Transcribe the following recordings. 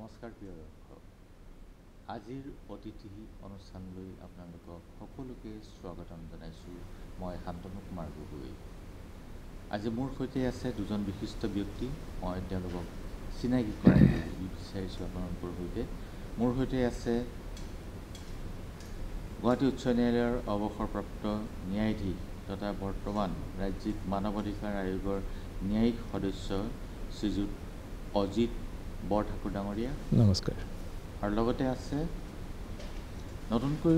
নমস্কাৰ প্ৰিয় দৰ্শক আজিৰ অতিথি অনুষ্ঠানলৈ আপোনালোকক সকলোকে স্বাগতম জনাইছোঁ মই শান্তনু কুমাৰ গগৈ আজি মোৰ সৈতে আছে দুজন বিশিষ্ট ব্যক্তি মই তেওঁলোকক চিনাকি কৰাই বিচাৰিছোঁ আপোনালোকৰ সৈতে মোৰ সৈতে আছে গুৱাহাটী উচ্চ ন্যায়ালয়ৰ অৱসৰপ্ৰাপ্ত ন্যায়াধীশ তথা বৰ্তমান ৰাজ্যিক মানৱ অধিকাৰ আয়োগৰ ন্যায়িক সদস্য শ্ৰীযুত অজিত বৰঠাকুৰ ডাঙৰীয়া নমস্কাৰ আৰু লগতে আছে নতুনকৈ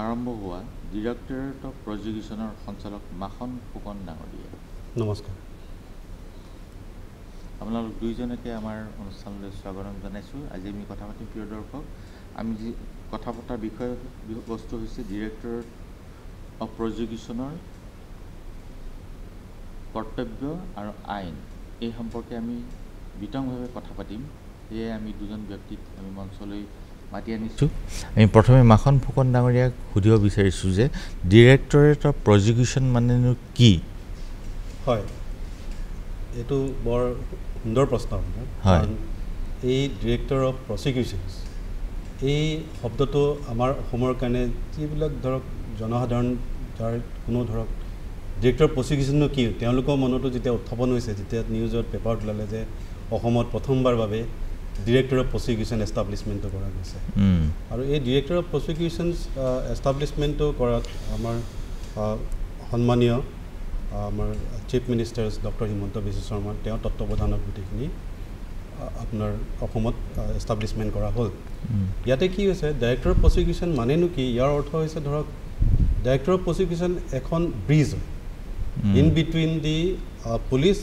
আৰম্ভ হোৱা ডিৰেক্টৰেট অফ প্ৰজিকিউশ্যনৰ সঞ্চালক মাখন ফুকন ডাঙৰীয়া নমস্কাৰ আপোনালোক দুইজনকে আমাৰ অনুষ্ঠানলৈ স্বাগতম জনাইছোঁ আজি আমি কথা পাতিম প্ৰিয় দৰ্শক আমি যি কথা পতাৰ বিষয়বস্তু হৈছে ডিৰেক্টৰেট অফ প্ৰজিকিউশ্যনৰ কৰ্তব্য আৰু আইন এই সম্পৰ্কে আমি বিতংভাৱে কথা পাতিম সেয়ে আমি দুজন ব্যক্তিক আমি মঞ্চলৈ মাতি আনিছোঁ আমি প্ৰথমে মাখন ফুকন ডাঙৰীয়াক সুধিব বিচাৰিছোঁ যে ডিৰেক্টৰেট অফ প্ৰজিকিউশ্যন মানেনো কি হয় এইটো বৰ সুন্দৰ প্ৰশ্ন হয় এই ডিৰেক্টৰ অফ প্ৰজিকিউশ্যনছ এই শব্দটো আমাৰ অসমৰ কাৰণে যিবিলাক ধৰক জনসাধাৰণ যাৰ কোনো ধৰক ডিৰেক্টৰ অফ প্ৰজিকিউশ্যননো কি তেওঁলোকৰ মনতো যেতিয়া উত্থাপন হৈছে যেতিয়া নিউজত পেপাৰত ওলালে যে অসমত প্ৰথমবাৰ বাবে ডিৰেক্টৰ অফ প্ৰজিকিউশ্যন এষ্টাব্লিছমেণ্টটো কৰা গৈছে আৰু এই ডিৰেক্টৰ অফ প্ৰজিকিউশ্যনছ এষ্টাব্লিছমেণ্টটো কৰাত আমাৰ সন্মানীয় আমাৰ chief minister doctor Himanta Biswa Sarma তেওঁ তত্ত্বাৱধানত গোটেইখিনি আপোনাৰ অসমত এষ্টাব্লিছমেণ্ট কৰা হ'ল ইয়াতে কি হৈছে ডাইৰেক্টৰ অফ প্ৰজিকিউশ্যন মানেনো কি ইয়াৰ অৰ্থ হৈছে ধৰক ডাইৰেক্টৰ অফ প্ৰজিকিউশ্যন এখন ব্ৰিজ হয় in between the police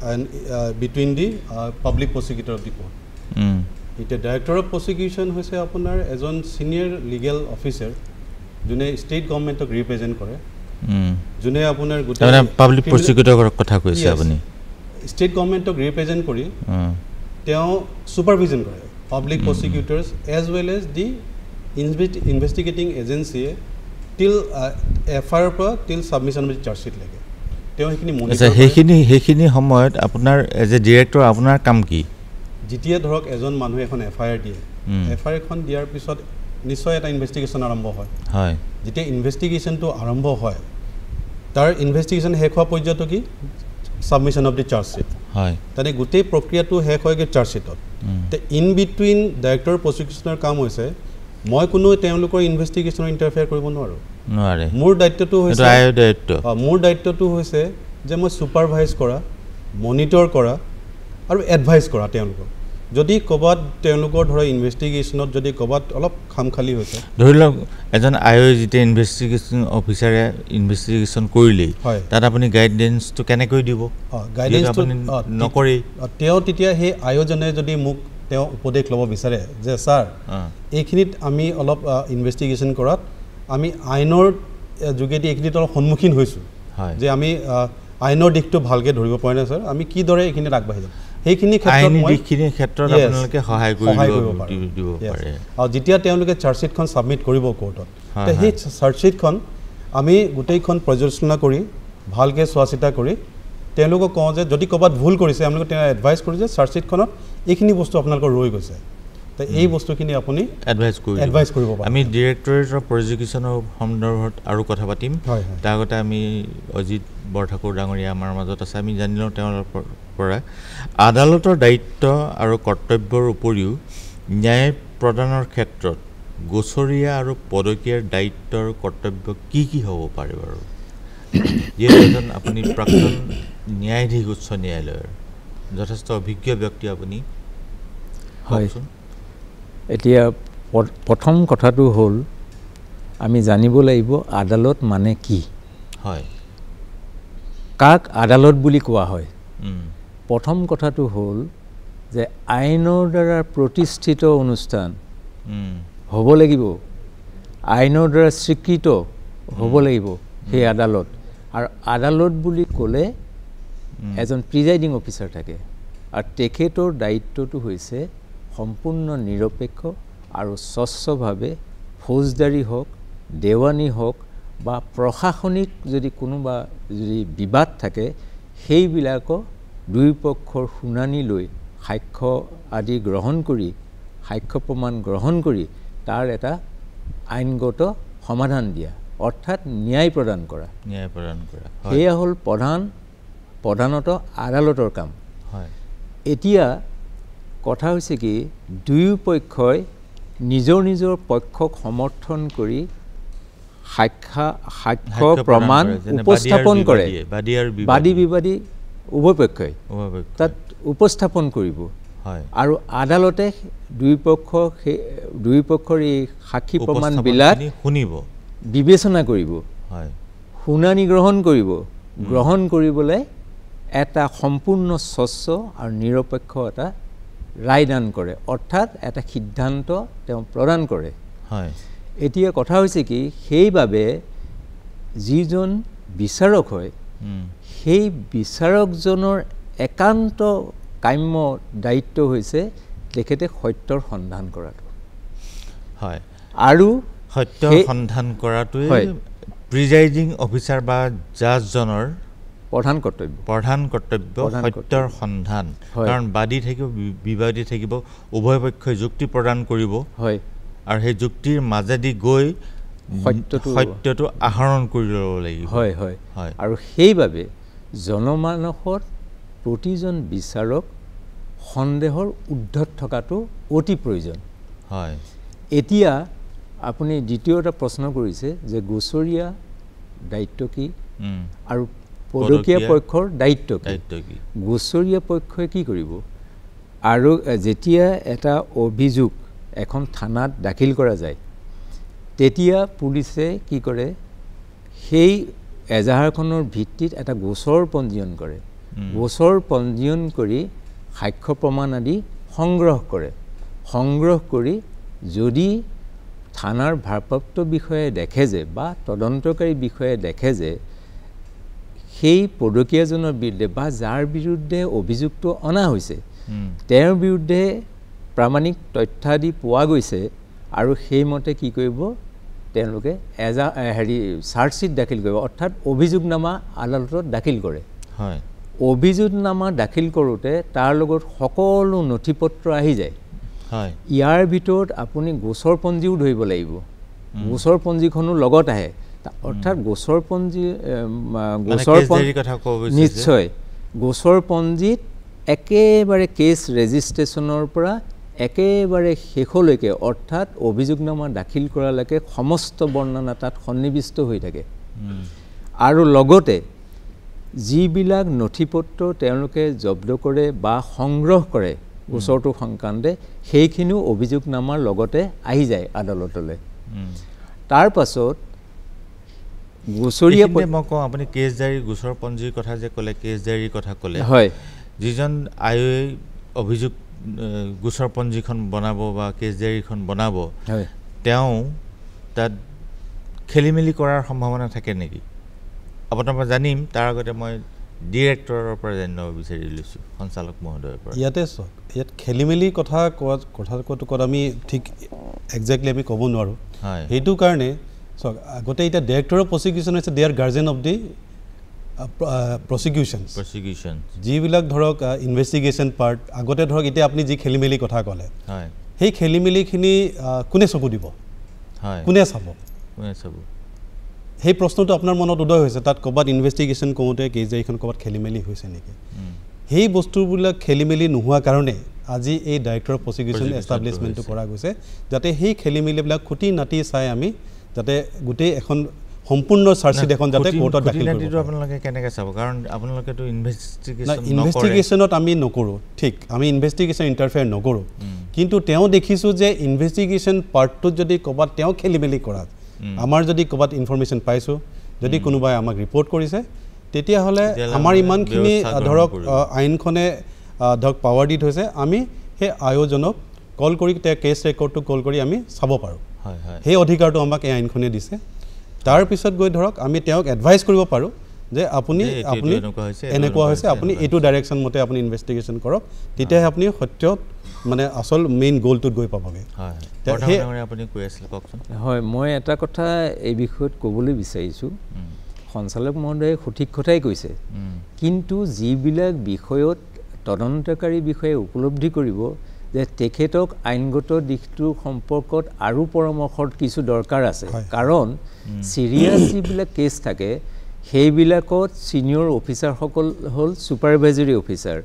and between the public prosecutor of the court. It director of prosecution hoise apunar ejon senior legal officer june state government ok represent kore june apunar gote public prosecutor kotha koise apuni state government ok represent kori teo supervision kore public prosecutors as well as the investigating agency till FIR pa till submission of the charge sheet lage সেইখিনি সময়ত আপোনাৰ as a director আপোনাৰ কাম কি যেতিয়া ধৰক এজন মানুহে এখন FIR দিয়ে FIR এখন দিয়াৰ পিছত নিশ্চয় এটা ইনভেষ্টিগেশ্যন আৰম্ভ হয় হয় যেতিয়া ইনভেষ্টিগেশ্যনটো আৰম্ভ হয় তাৰ ইনভেষ্টিগেশ্যন শেষ হোৱা পৰ্যন্ত কি submission of the charge sheet হয় তানে গোটেই প্ৰক্ৰিয়াটো শেষ হয়গে চাৰ্জ শ্বীটত তে ইন বিটুইন ডাইৰেক্টৰ প্ৰজিকিউশ্যনৰ কাম হৈছে মই কোনো তেওঁলোকৰ ইনভেষ্টিগেশ্যনৰ ইণ্টাৰফেয়াৰ কৰিব নোৱাৰো নোৱাৰে মোৰ দায়িত্বটো হৈছে যে মই সুপাৰভাইজ কৰা মনিটৰ কৰা আৰু এডভাইজ কৰা তেওঁলোকক যদি কবাত তেওঁলোকৰ ধৰা ইনভেষ্টিগেশ্যনত যদি কবাত অলপ খামখালি হৈছে ধৰি লওক এজন আয়োজিত ইনভেষ্টিগেশ্যন অফিচাৰে ইনভেষ্টিগেশ্যন কৰিলে তাত আপুনি গাইডলাইনছটো কেনেকৈ দিব গাইডলাইনছটো নকৰি তেওঁ তেতিয়া সেই আয়োজনে যদি মোক তেওঁ উপদেশ ল'ব বিচাৰে যে স্যাৰ এইখিনিত আমি অলপ ইনভেষ্টিগেশ্যন কৰাত আমি আইনৰ যোগেদি এইখিনিত অলপ সন্মুখীন হৈছোঁ যে আমি আইনৰ দিশটো ভালকৈ ধৰিব পৰা নাই স্যাৰ আমি কি দৰে এইখিনিত আগবাঢ়ি যাম সেইখিনি ক্ষেত্ৰত আপোনালোকে সহায় দিব পাৰে আৰু যেতিয়া তেওঁলোকে চাৰ্জশ্বীটখন ছাবমিট কৰিব কোৰ্টত সেই চাৰ্জশ্বীটখন আমি গোটেইখন পৰ্যালোচনা কৰি ভালকৈ চোৱা চিতা কৰি তেওঁলোকক কওঁ যে যদি ক'ৰবাত ভুল কৰিছে আপোনালোকে তেওঁ এডভাইচ কৰি যে চাৰ্জশ্বীটখনত এইখিনি বস্তু আপোনালোকৰ ৰৈ গৈছে তো এই বস্তুখিনি আপুনি এডভাইচ কৰিব পাৰে আমি ডিৰেক্টৰেট অফ প্ৰজিকিউশ্যনৰ সন্দৰ্ভত আৰু কথা পাতিম তাৰ আগতে আমি অজিত বৰঠাকুৰ ডাঙৰীয়া আমাৰ মাজত আছে আমি জানি লওঁ তেওঁৰ পৰা আদালতৰ দায়িত্ব আৰু কৰ্তব্যৰ উপৰিও ন্যায় প্ৰদানৰ ক্ষেত্ৰত গোচৰীয়া আৰু পদকীয়াৰ দায়িত্ব আৰু কৰ্তব্য কি হ'ব পাৰে বাৰু যিহেতু এজন আপুনি প্ৰাক্তন ন্যায়াধীশ উচ্চ ন্যায়ালয়ৰ যথেষ্ট অভিজ্ঞ ব্যক্তি আপুনি হয় এতিয়া প্ৰথম কথাটো হ'ল আমি জানিব লাগিব আদালত মানে কি হয় কাক আদালত বুলি কোৱা হয় প্ৰথম কথাটো হ'ল যে আইনৰ দ্বাৰা প্ৰতিষ্ঠিত অনুষ্ঠান হ'ব লাগিব আইনৰ দ্বাৰা স্বীকৃত হ'ব লাগিব সেই আদালত আৰু আদালত বুলি ক'লে এজন প্ৰিজাইডিং অফিচাৰ থাকে আৰু তেখেতৰ দায়িত্বটো হৈছে সম্পূৰ্ণ নিৰপেক্ষ আৰু স্বচ্ছভাৱে ফৌজদাৰী হওক দেৱানী হওক বা প্ৰশাসনিক যদি কোনোবা যদি বিবাদ থাকে সেইবিলাকক দুই পক্ষৰ শুনানি লৈ সাক্ষ্য আদি গ্ৰহণ কৰি সাক্ষ্য প্ৰমাণ গ্ৰহণ কৰি তাৰ এটা আইনগত সমাধান দিয়া অৰ্থাৎ ন্যায় প্ৰদান কৰা সেয়া হ'ল প্ৰধানত আদালতৰ কাম এতিয়া কথা হৈছে কি দুয়ো পক্ষই নিজৰ নিজৰ পক্ষক সমৰ্থন কৰি সাক্ষ্য প্ৰমাণ উপস্থাপন কৰে বাদী বিবাদী উভয় পক্ষই তাত উপস্থাপন কৰিব আৰু আদালতে দুই পক্ষৰ এই সাক্ষী প্ৰমাণবিলাক শুনিব বিবেচনা কৰিব শুনানি গ্ৰহণ কৰিব গ্ৰহণ কৰিবলৈ এটা সম্পূৰ্ণ স্বচ্ছ আৰু নিৰপেক্ষ এটা ৰায়দান কৰে অৰ্থাৎ এটা সিদ্ধান্ত তেওঁ প্ৰদান কৰে এতিয়া কথা হৈছে কি সেইবাবে যিজন বিচাৰক হয় সেই বিচাৰকজনৰ একান্ত কাম্য দায়িত্ব হৈছে তেখেতে সত্যৰ সন্ধান কৰাটো আৰু সত্যৰ সন্ধান কৰাটোৱে প্ৰিজাইডিং অফিচাৰ বা জাজজনৰ প্ৰধান কৰ্তব্য সত্যৰ সন্ধান কাৰণ বাদী থাকিব বিবাদী থাকিব উভয় পক্ষই যুক্তি প্ৰদান কৰিব আৰু সেই যুক্তিৰ মাজেদি গৈ সত্যটো আহৰণ কৰি ল'ব লাগিব আৰু সেইবাবে জনমানসত প্ৰতিজন বিচাৰক সন্দেহৰ ঊৰ্ধত থকাটো অতি প্ৰয়োজন এতিয়া আপুনি দ্বিতীয় এটা প্ৰশ্ন কৰিছে যে গোচৰীয়া দায়িত্ব কি আৰু পদকীয়া পক্ষৰ দায়িত্ব কি গোচৰীয়া পক্ষই কি কৰিব আৰু যেতিয়া এটা অভিযোগ এখন থানাত দাখিল কৰা যায় তেতিয়া পুলিচে কি কৰে সেই এজাহাৰখনৰ ভিত্তিত এটা গোচৰ পঞ্জীয়ন কৰে গোচৰ পঞ্জীয়ন কৰি সাক্ষ্য প্ৰমাণ আদি সংগ্ৰহ কৰি যদি থানাৰ ভাৰপ্ৰাপ্ত বিষয়ে দেখে যে বা তদন্তকাৰী বিষয়ে দেখে যে সেই পদকীয়াজনৰ বিৰুদ্ধে বা যাৰ বিৰুদ্ধে অভিযোগটো অনা হৈছে তেওঁৰ বিৰুদ্ধে প্ৰামাণিক তথ্যাদি পোৱা গৈছে আৰু সেইমতে কি কৰিব তেওঁলোকে চাৰ্জশ্বিট দাখিল কৰিব অৰ্থাৎ অভিযোগনামা আদালতত দাখিল কৰে অভিযোগনামা দাখিল কৰোঁতে তাৰ লগত সকলো নথি পত্ৰ আহি যায় ইয়াৰ ভিতৰত আপুনি গোচৰপঞ্জীও ধৰিব লাগিব গোচৰপঞ্জীখনো লগত আহে অৰ্থাৎ নিশ্চয় গোচৰপঞ্জীত একেবাৰে কেছ ৰেজিষ্ট্ৰেশ্যনৰ পৰা একেবাৰে শেষলৈকে অৰ্থাৎ অভিযোগনামা দাখিল কৰালৈকে সমস্ত বৰ্ণনা তাত সন্নিৱিষ্ট হৈ থাকে আৰু লগতে যিবিলাক নথি পত্ৰ তেওঁলোকে জব্দ কৰে বা সংগ্ৰহ কৰে গোচৰটো সংক্ৰান্তে সেইখিনিও অভিযোগনামাৰ লগতে আহি যায় আদালতলৈ তাৰ পাছত গোচৰীয়া মই কওঁ আপুনি কেছ ডায়েৰী গোচৰপঞ্জীৰ কথা যে ক'লে কেছ ডায়েৰীৰ কথা ক'লে যিজন আইঅ'এ অভিযোগ গোচৰপঞ্জীখন বনাব বা কেছ ডায়েৰীখন বনাব তেওঁ তাত খেলি মেলি কৰাৰ সম্ভাৱনা থাকে নেকি আপোনাৰ পৰা জানিম তাৰ আগতে মই ডিৰেক্টৰৰ পৰা জানিব বিচাৰি লৈছোঁ সঞ্চালক মহোদয়ৰ পৰা ইয়াত খেলি মেলি কথা কোৱাত আমি ঠিক একজেক্টলি আমি ক'ব নোৱাৰোঁ সেইটো কাৰণে চাওক আগতে এতিয়া ডিৰেক্টৰ অফ প্ৰচিকিউশ্যন হৈছে দে R guardian of the prosecution যিবিলাক ধৰক ইনভেষ্টিগেশ্যন পাৰ্ট আগতে ধৰক এতিয়া আপুনি যি খেলি মেলি কথা ক'লে সেই খেলি মেলিখিনি কোনে চকু দিব কোনে চাব সেই প্ৰশ্নটো আপোনাৰ মনত উদয় হৈছে তাত ক'ৰবাত ইনভেষ্টিগেশ্যন কৰোঁতে কেছ ডায়েৰীখন ক'ৰবাত খেলি মেলি হৈছে নেকি সেই বস্তুবিলাক খেলি মেলি নোহোৱাৰ কাৰণে আজি এই ডাইৰেক্টৰ অফ প্ৰচিকিউশ্যন এষ্টাব্লিছমেণ্টটো কৰা গৈছে যাতে সেই খেলি মেলিবিলাক খুটি নাটি চাই আমি যাতে গোটেই এখন সম্পূৰ্ণ চাৰ্জশ্বিট এখন যাতে কোৰ্টত দাখিল কৰিব আপোনালোকে কেনেকৈ চাব কাৰণ আপোনালোকেতো ইনভেষ্টিগেশ্যনত আমি নকৰোঁ ঠিক আমি ইনভেষ্টিগেশ্যন ইণ্টাৰফেয়াৰ নকৰোঁ কিন্তু তেওঁ দেখিছোঁ যে ইনভেষ্টিগেশ্যন পাৰ্টটোত যদি ক'ৰবাত তেওঁ খেলি মেলি কৰাত আমাৰ যদি ক'ৰবাত ইনফৰমেশ্যন পাইছোঁ যদি কোনোবাই আমাক ৰিপৰ্ট কৰিছে তেতিয়াহ'লে আমাৰ ইমানখিনি ধৰক আইনখনে ধৰক পাৱাৰ দি থৈছে আমি সেই আয়োজনক কল কৰি তেওঁ কেছ ৰেকৰ্ডটো কল কৰি আমি চাব পাৰোঁ সেই অধিকাৰটো আমাক এই আইনখনে দিছে তাৰপিছত গৈ ধৰক আমি তেওঁক এডভাইচ কৰিব পাৰোঁ যে আপুনি এনেকুৱা হৈছে আপুনি এইটো ডাইৰেকশ্যন মতে আপুনি ইনভেষ্টিগেশ্যন কৰক তেতিয়াহে আপুনি সত্যত মানে আচল মেইন গ'লটোত গৈ পাবগৈ হয় মই এটা কথা এই বিষয়ত ক'বলৈ বিচাৰিছোঁ সঞ্চালক মহোদয়ে সঠিক কথাই কৈছে কিন্তু যিবিলাক বিষয়ত তদন্তকাৰী বিষয়ে উপলব্ধি কৰিব যে তেখেতক আইনগত দিশটো সম্পৰ্কত আৰু পৰামৰ্শৰ কিছু দৰকাৰ আছে কাৰণ সিৰিয়াছ যিবিলাক কেছ থাকে সেইবিলাকত সিনিয়ৰ অফিচাৰসকল হ'ল সুপাৰভাইজাৰী অফিচাৰ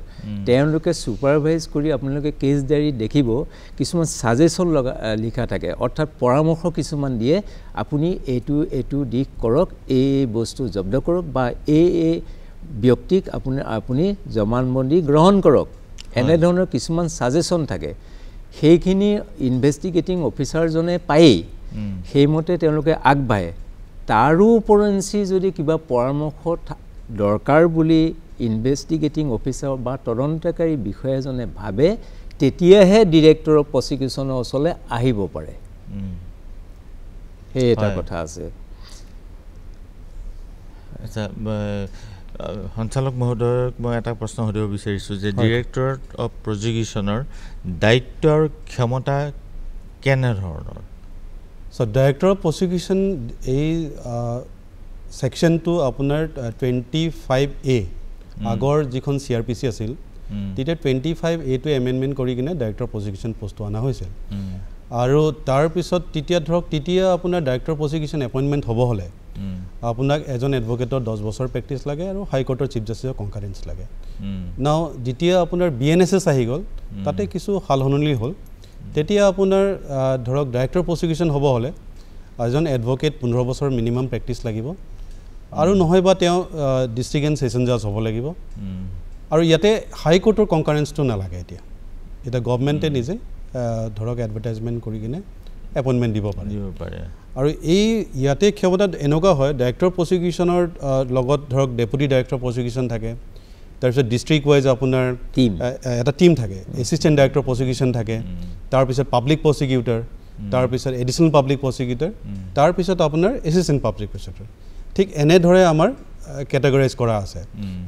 তেওঁলোকে সুপাৰভাইজ কৰি আপোনালোকে কেছ ডায়েৰী দেখিব কিছুমান সাজেশন লিখা থাকে অৰ্থাৎ পৰামৰ্শ কিছুমান দিয়ে আপুনি এইটো দিশ কৰক এই বস্তু জব্দ কৰক বা এই ব্যক্তিক আপুনি জমানবন্দী গ্ৰহণ কৰক এনে ধৰণৰ কিছুমান সাজেশন থাকে সেইখিনি ইনভেষ্টিগেটিং অফিচাৰজনে পায় সেইমতে তেওঁলোকে আগবাঢ়ে তাৰো উপৰঞ্চি যদি কিবা পৰামৰ্শ দৰকাৰ বুলি ইনভেষ্টিগেটিং অফিচাৰ বা তদন্তকাৰী বিষয়াজনে ভাবে তেতিয়াহে ডিৰেক্টৰ অফ প্ৰসিকিউশ্যনৰ ওচৰলৈ আহিব পাৰে সেই এটা কথা আছে আচ্ছা সঞ্চালক মহোদয়ক মই এটা প্ৰশ্ন সুধিব বিচাৰিছোঁ যে ডিৰেক্টৰ অফ প্ৰসিকিউশ্যনৰ দায়িত্ব আৰু ক্ষমতা কেনেধৰণৰ So Director of Prosecution এই সেকশনটো আপোনাৰ 25A আগৰ যিখন CRPC আছিল তেতিয়া 25A টো এমেন্ডমেন্ট কৰি কিনে ডাইৰেক্টৰ প্ৰসিকিউশ্যন পোষ্টটো আনা হৈছিল আৰু তাৰ পিছত তেতিয়া আপোনাৰ ডাইৰেক্টৰ প্ৰসিকিউশ্যন এপইন্টমেন্ট হ'ব হলে আপোনাক এজন এডভোকেটৰ 10 বছৰ প্ৰেক্টিস লাগে আৰু হাই কোৰ্টৰ চিফ জাষ্টিছৰ কনকাৰেন্স লাগে নাও যেতিয়া আপোনাৰ BNSS আহি গল তাতে কিছু হালহনলি হ'ল তেতিয়া আপোনাৰ ধৰক ডাইৰেক্টৰ প্ৰসিকিউশ্যন হ'ব হলে এজন এডভোকেট 15 বছৰ মিনিমাম প্ৰেক্টিস লাগিব আৰু নহয় বা তেওঁ ডিস্ট্ৰিক্ট এণ্ড সেশন জাজ হ'ব লাগিব আৰু ইয়াতে হাই কোৰ্টৰ কনকাৰেন্সটো নালাগে এটা গভৰ্ণমেণ্টে নিজে ধৰক এডভাৰটাইজমেন্ট কৰি কিনে এপইন্টমেন্ট দিব পাৰে আৰু এই ইয়াতে ক্ষমতা এনেকুৱা হয় ডাইৰেক্টৰ প্ৰসিকিউশ্যনৰ লগত ধৰক ডেপুটি ডাইৰেক্টৰ প্ৰসিকিউশ্যন থাকে তাৰপিছত ডিস্ট্ৰিক্ট ওয়াইজ আপোনাৰ এটা টিম থাকে এসিস্ট্যান্ট ডাইৰেক্টৰ প্ৰসিকিউশ্যন থাকে তাৰপিছত পাব্লিক প্ৰসিকিউটৰ তাৰপিছত এডিশনাল পাব্লিক প্ৰসিকিউটৰ তাৰপিছত আপোনাৰ এসিস্ট্যান্ট পাব্লিক প্ৰসিকিউটৰ ঠিক এনে ধৰে আমাৰ ক্যাটাগৰাইজ কৰা আছে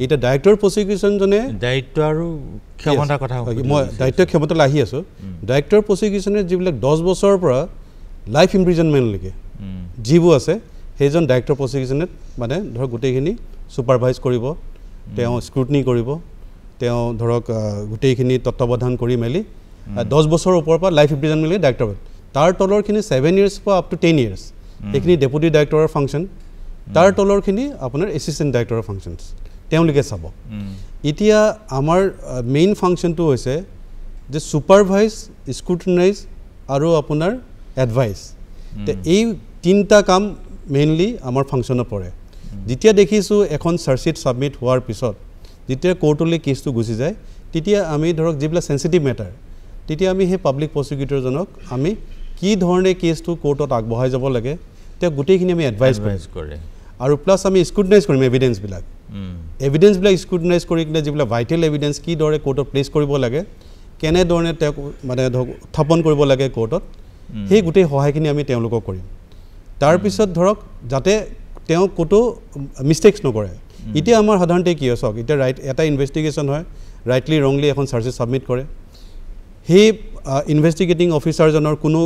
এটা ডাইৰেক্টৰ প্ৰসিকিউশ্যন জনে দায়িত্ব আৰু ক্ষমতা কথা মই দায়িত্ব ক্ষমতা লাহি আছো ডাইৰেক্টৰ প্ৰসিকিউশ্যনৰ যিবিলাক 10 বছৰৰ পৰা লাইফ ইমপ্ৰিজনমেন্ট লৈকে জীবো আছে সেইজন ডাইৰেক্টৰ প্ৰসিকিউশ্যনত মানে ধৰ গোটেইখিনি সুপাৰভাইজ কৰিব তেওঁ স্ক্ৰুটনি কৰিব তেওঁ ধৰক গোটেইখিনি তত্ত্বাৱধান কৰি মেলি 10 বছৰৰ ওপৰৰ পৰা লাইফ ইমপ্ৰিজনমেন্ট লৈ ডাইৰেক্টৰ তাৰ তলৰখিনি 7 ইয়াৰ্ছ পৰা আপ টু 10 ইয়াৰ্ছ এইখিনি ডেপুটি ডাইৰেক্টৰৰ ফাংচন তাৰ তলৰখিনি আপোনাৰ এসিস্ট্যান্ট ডাইৰেক্টৰৰ ফাংচনছ তেওঁলোকে চাব এতিয়া আমাৰ মেইন ফাংচনটো হৈছে যে সুপাৰভাইজ স্ক্ৰুটনাইজ আৰু আপোনাৰ এডভাইস তে এই তিনটা কাম মেইনলি আমাৰ ফাংচনত পৰে যেতিয়া দেখিছো এখন চাৰ্জশিট সাবমিট হোৱাৰ পিছত যেতিয়া কোৰ্টলৈ কেছটো গুচি যায় তেতিয়া আমি ধৰক যিবিলাক সেনসিটিভ মেটাৰ তেতিয়া আমি হে পাব্লিক প্ৰসিকিউটৰজনক আমি কি ধৰণে কেছটো কোৰ্টত আগবঢ়াই যাব লাগে তে গোটেইখিনি আমি এডভাইস কৰে আৰু প্লাস আমি স্ক্ৰুটনাইজ কৰিম এভিডেন্স বিলাক স্ক্ৰুটনাইজ কৰি কিনে যিবিলাক ভাইটেল এভিডেন্স কি দৰে কোৰ্টত প্লেস কৰিব লাগে কেনে ধৰণে মানে উত্থাপন কৰিব লাগে কোৰ্টত সেই গোটেই সহায়খিনি আমি তেওঁলোকক কৰিম তাৰ পিছত ধৰক যাতে তেওঁ কোটো মিস্টেকস নকৰে এতিয়া আমাৰ সাধাৰণতে কি হয় সক এতিয়া ৰাইট এটা ইনভেষ্টিগেশ্যন হয় ৰাইটলি ৰংলি এখন চাৰ্জেছ সাবমিট কৰে হে ইনভেষ্টিগেটিং অফিচাৰজনৰ কোনো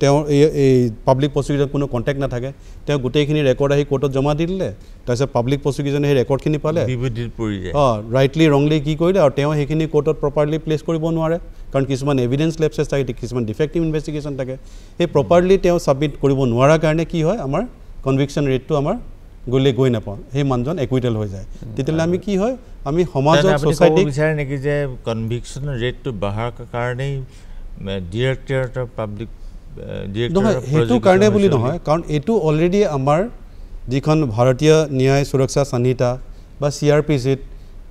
তেওঁ এই পাব্লিক প্ৰসিকিউটৰ কোনো কন্টাক্ট না থাকে তেওঁ গোটেইখিনি ৰেকৰ্ড আহি কোৰ্টত জমা দিলে তাৰপিছত পাব্লিক প্ৰসিকিউটৰে সেই ৰেকৰ্ডখিনি পালে বিবৃতিত পৰি যায় ৰাইটলি ৰংলি কি কৰিলে আৰু তেওঁ সেইখিনি কোৰ্টত প্ৰপাৰলি প্লেস কৰিব নোৱাৰে কাৰণ কিছুমান এভিডেন্স লেপছেছ থাকে কিছুমান ডিফেক্টিভ ইনভেষ্টিগেশ্যন থাকে সেই প্ৰপাৰলি তেওঁ সাবমিট কৰিব নোৱাৰা কাৰণে কি হয় আমাৰ কনভিকশন ৰেটটো আমাৰ গৈ নাপাওঁ সেই মানজন একুইটেল হৈ যায় তেতিয়ালে আমি কি হয় আমি সমাজৰ সোসাইটি বিচাৰে নেকি যে কনভিকশন ৰেটটো বঢ়াৰ কাৰণে ডিৰেক্টৰ অফ পাব্লিক ডিৰেক্টৰ হেতু কাৰণে বুলি নহয় কাৰণ এটো অলৰেডি আমাৰ যিখন ভাৰতীয় ন্যায় সুৰক্ষা সংহিতা বা CRPC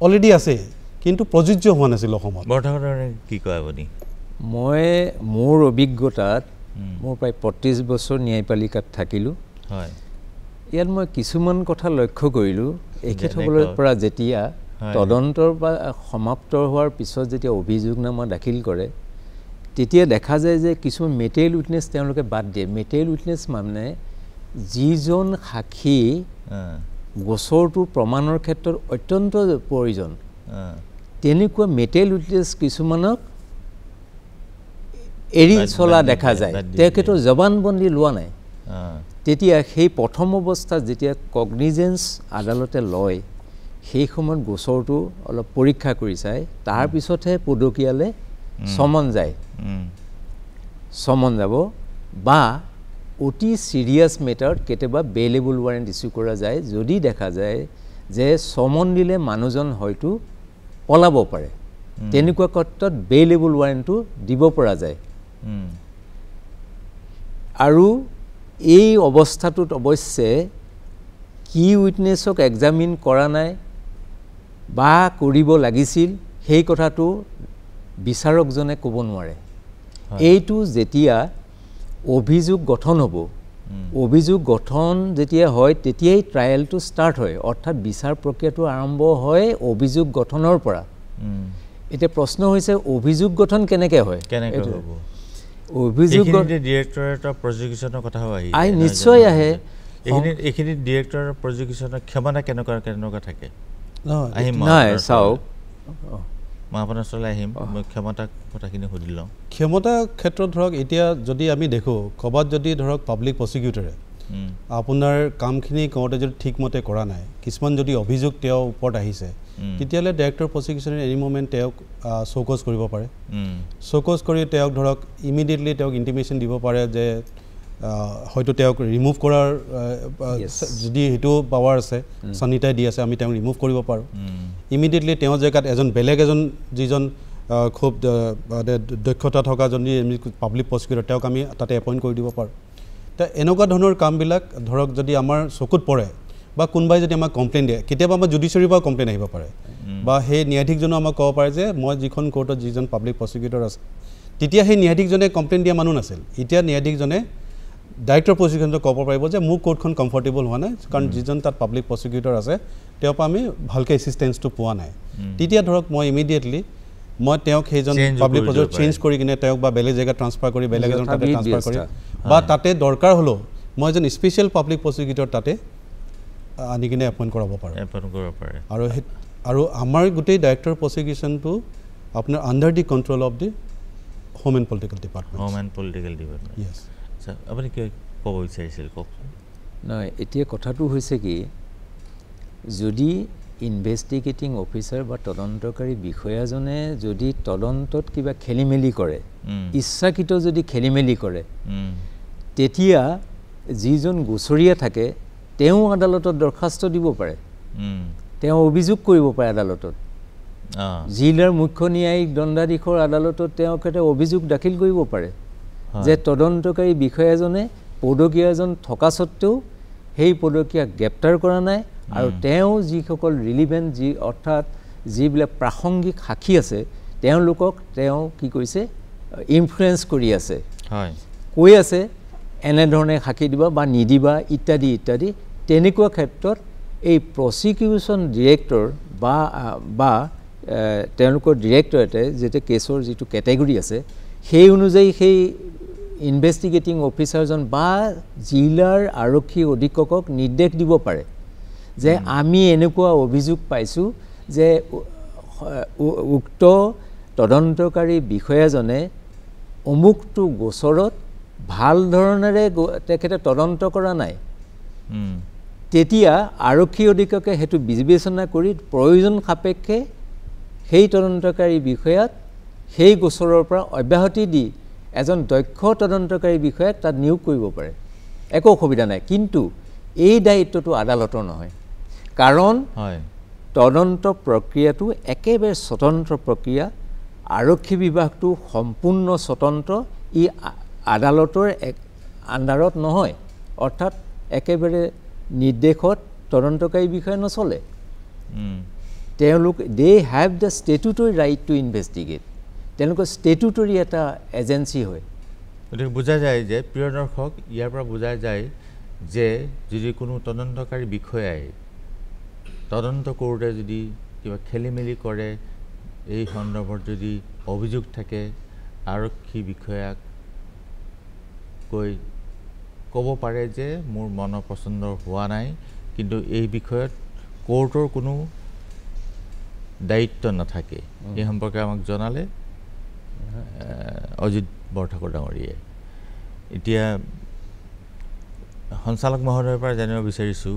অলৰেডি আছে কিন্তু প্ৰযোজ্য হোৱা নাছিল অসমত বৰ্তমানৰ কি কয় আপুনি মই মোৰ অভিজ্ঞতাত মোৰ প্ৰায় 25 বছৰ ন্যায়পালিকাত থাকিলো হয় ইয়াত মই কিছুমান কথা লক্ষ্য কৰিলো একেসকলৰ পৰা যেতিয়া তদন্তৰ বা সমাপ্ত হোৱাৰ পিছত যেতিয়া অভিযোগনামা দাখিল কৰে তেতিয়া দেখা যায় যে কিছুমান মেটেৰিয়েল উইটনেছ তেওঁলোকে বাদ দিয়ে মেটেৰিয়েল উইটনেছ মানে যিজন সাক্ষী গোচৰটো প্ৰমাণৰ ক্ষেত্ৰত অত্যন্ত প্ৰয়োজন তেনেকুৱা মেটেৰিয়েল উইটনেছ কিছুমানক এৰি চলা দেখা যায় তেখেতৰ জবানবন্দী লোৱা নাই তেতিয়া সেই প্ৰথম অৱস্থাত যেতিয়া কগনিজেন্স আদালতে লয় সেই সময়ত গোচৰটো অলপ পৰীক্ষা কৰি চাই তাৰ পিছতহে পদকীয়ালে সমন যায় সমন যাব বা অতি সিৰিয়াছ মেটাৰত কেতিয়াবা বেইলেবল ৱাৰেণ্ট ইস্যু কৰা যায় যদি দেখা যায় যে সমন দিলে মানুহজন হয়তো পলাব পাৰে তেনেকুৱা ক্ষেত্ৰত বেইলেবল ৱাৰেণ্টটো দিব পৰা যায় আৰু এই অৱস্থাটোত অৱশ্যে কি উইটনেছক এক্সামিন কৰা নাই বা কৰিব লাগিছিল সেই কথাটো বিচাৰকজনে ক'ব নোৱাৰে এইটো যেতিয়া অভিযোগ গঠন হ'ব অভিযোগ গঠন যেতিয়া হয় তেতিয়াই ট্ৰায়েলটো ষ্টাৰ্ট হয় অৰ্থাৎ বিচাৰ প্ৰক্ৰিয়াটো আৰম্ভ হয় অভিযোগ গঠনৰ পৰা এতিয়া প্ৰশ্ন হৈছে অভিযোগ গঠন কেনেকৈ হয় অভিযোগ ডিৰেক্টৰেট অফ প্ৰজিকিউশ্যনৰ কথাও আহি নিশ্চয় আহে এইখিনি ডিৰেক্টৰ অফ প্ৰজিকিউশ্যনৰ ক্ষমতা কেনেকুৱা থাকে নাই চাওক মই আপোনাৰ ওচৰলৈ আহিম মই ক্ষমতা কথাখিনি সুধি লওঁ ক্ষমতা ক্ষেত্ৰত ধৰক এতিয়া যদি আমি দেখোঁ ক'ৰবাত যদি ধৰক পাব্লিক প্ৰচিকিউটৰে আপোনাৰ কামখিনি কৰোঁতে যদি ঠিকমতে কৰা নাই কিছুমান যদি অভিযোগ তেওঁৰ ওপৰত আহিছে তেতিয়াহ'লে ডাইৰেক্টৰ প্ৰচিকিউশ্যনে এনি মুমেণ্ট তেওঁক চৌকজ কৰিব পাৰে চৌকজ কৰি তেওঁক ধৰক ইমিডিয়েটলি তেওঁক ইণ্টিমেশ্যন দিব পাৰে যে হয়তো তেওঁক ৰিমুভ কৰাৰ যদি সেইটো পাৱাৰ আছে চানিটাই দি আছে আমি তেওঁক ৰিমুভ কৰিব পাৰোঁ ইমিডিয়েটলি তেওঁৰ জেগাত বেলেগ এজন যিজন খুব দক্ষতা থকা যদি পাব্লিক প্ৰচিকিউটৰ তেওঁক আমি তাতে এপইণ্ট কৰি দিব পাৰোঁ তে এনেকুৱা ধৰণৰ কামবিলাক ধৰক যদি আমাৰ চকুত পৰে বা কোনোবাই যদি আমাক কমপ্লেইন দিয়ে কেতিয়াবা আমাৰ জুডিচিয়াৰীৰ পৰা কমপ্লেইন আহিব পাৰে বা সেই ন্যায়াধীশজনেও আমাক ক'ব পাৰে যে মই যিখন কোৰ্টত যিজন পাব্লিক প্ৰচিকিউটৰ আছে তেতিয়া সেই ন্যায়াধীশজনে কমপ্লেইন দিয়া মানুহ নাছিল এতিয়া ন্যায়াধীশজনে ডাইৰেক্টৰ প্ৰচিকিউশ্যনক ক'ব পাৰিব যে মোৰ কোৰ্টখন কমফৰ্টেবল হোৱা নাই কাৰণ যিজন তাত পাব্লিক প্ৰচিকিউটৰ আছে তেওঁৰ পৰা আমি ভালকৈ এছিষ্টেঞ্চটো পোৱা নাই তেতিয়া ধৰক মই ইমিডিয়েটলি মই তেওঁক সেইজন পাব্লিক প্ৰচিকিউটৰ চেঞ্জ কৰি কিনে তেওঁক বা বেলেগ জেগাত ট্ৰান্সফাৰ কৰি বেলেগ এজন তাতে ট্ৰান্সফাৰ কৰি বা তাতে দৰকাৰ হ'লেও মই এজন স্পেচিয়েল পাব্লিক প্ৰচিকিউটৰ তাতে আনি কিনে এপইণ্ট কৰাব পাৰোঁ আৰু আমাৰ গোটেই ডাইৰেক্টৰ প্ৰচিকিউশ্যনটো আপোনাৰ under the control of the home and political department yes আপুনি কি ক'ব বিচাৰিছিল কওকচোন নহয় এতিয়া কথাটো হৈছে কি যদি ইনভেষ্টিগেটিং অফিচাৰ বা তদন্তকাৰী বিষয়াজনে যদি তদন্তত কিবা খেলিমেলি কৰে ইচ্ছাকৃত যদি খেলিমেলি কৰে তেতিয়া যিজন গোচৰীয়া থাকে তেওঁ আদালতত দৰখাস্ত দিব পাৰে তেওঁ অভিযোগ কৰিব পাৰে আদালতত জিলাৰ মুখ্য ন্যায়িক দণ্ডাধীশৰ আদালতত তেওঁক এটা অভিযোগ দাখিল কৰিব পাৰে যে তদন্তকাৰী বিষয়াজনে পদকীয়া এজন থকা সত্ত্বেও সেই পদকীয়া গ্ৰেপ্তাৰ কৰা নাই আৰু তেওঁ যিসকল ৰিলিভেণ্ট অৰ্থাৎ যিবিলাক প্ৰাসংগিক সাক্ষী আছে তেওঁলোকক তেওঁ কি কৰিছে ইনফ্লুৱেঞ্চ কৰি আছে কৈ আছে এনেধৰণে সাক্ষী দিবা বা নিদিবা ইত্যাদি ইত্যাদি তেনেকুৱা ক্ষেত্ৰত এই প্ৰচিকিউশ্যন ডিৰেক্টৰ বা তেওঁলোকৰ ডিৰেক্টৰেটে যিটো কেছৰ যিটো কেটেগৰী আছে সেই অনুযায়ী সেই ইনভেষ্টিগেটিং অফিচাৰজন বা জিলাৰ আৰক্ষী অধীক্ষকক নিৰ্দেশ দিব পাৰে যে আমি এনেকুৱা অভিযোগ পাইছোঁ যে উক্ত তদন্তকাৰী বিষয়াজনে অমুকটো গোচৰত ভাল ধৰণেৰে তেখেতে তদন্ত কৰা নাই তেতিয়া আৰক্ষী অধীক্ষকে সেইটো বিবেচনা কৰি প্ৰয়োজন সাপেক্ষে সেই তদন্তকাৰী বিষয়াক সেই গোচৰৰ পৰা অব্যাহতি দি এজন দক্ষ তদন্তকাৰী বিষয়াক তাত নিয়োগ কৰিব পাৰে একো অসুবিধা নাই কিন্তু এই দায়িত্বটো আদালতৰ নহয় কাৰণ তদন্ত প্ৰক্ৰিয়াটো একেবাৰে স্বতন্ত্ৰ প্ৰক্ৰিয়া আৰক্ষী বিভাগটো সম্পূৰ্ণ স্বতন্ত্ৰ ই আদালতৰ আণ্ডাৰত নহয় অৰ্থাৎ একেবাৰে নিৰ্দেশত তদন্তকাৰী বিষয়া নচলে তেওঁলোক they have the statutory right to investigate তেওঁলোকৰ ষ্টেটুটৰী এটা এজেঞ্চি হয় গতিকে বুজা যায় যে প্ৰিয় দৰ্শক ইয়াৰ পৰা বুজা যায় যে যদি কোনো তদন্তকাৰী বিষয়াই তদন্ত কৰোঁতে যদি কিবা খেলি মেলি কৰে এই সন্দৰ্ভত যদি অভিযোগ থাকে আৰক্ষী বিষয়াক ক'ব পাৰে যে মোৰ মনৰ পচন্দৰ হোৱা নাই কিন্তু এই বিষয়ত কোৰ্টৰ কোনো দায়িত্ব নাথাকে এই সম্পৰ্কে আমাক জনালে অজিত বৰঠাকুৰ ডাঙৰীয়াই এতিয়া সঞ্চালক মহোদয়ৰ পৰা জানিব বিচাৰিছোঁ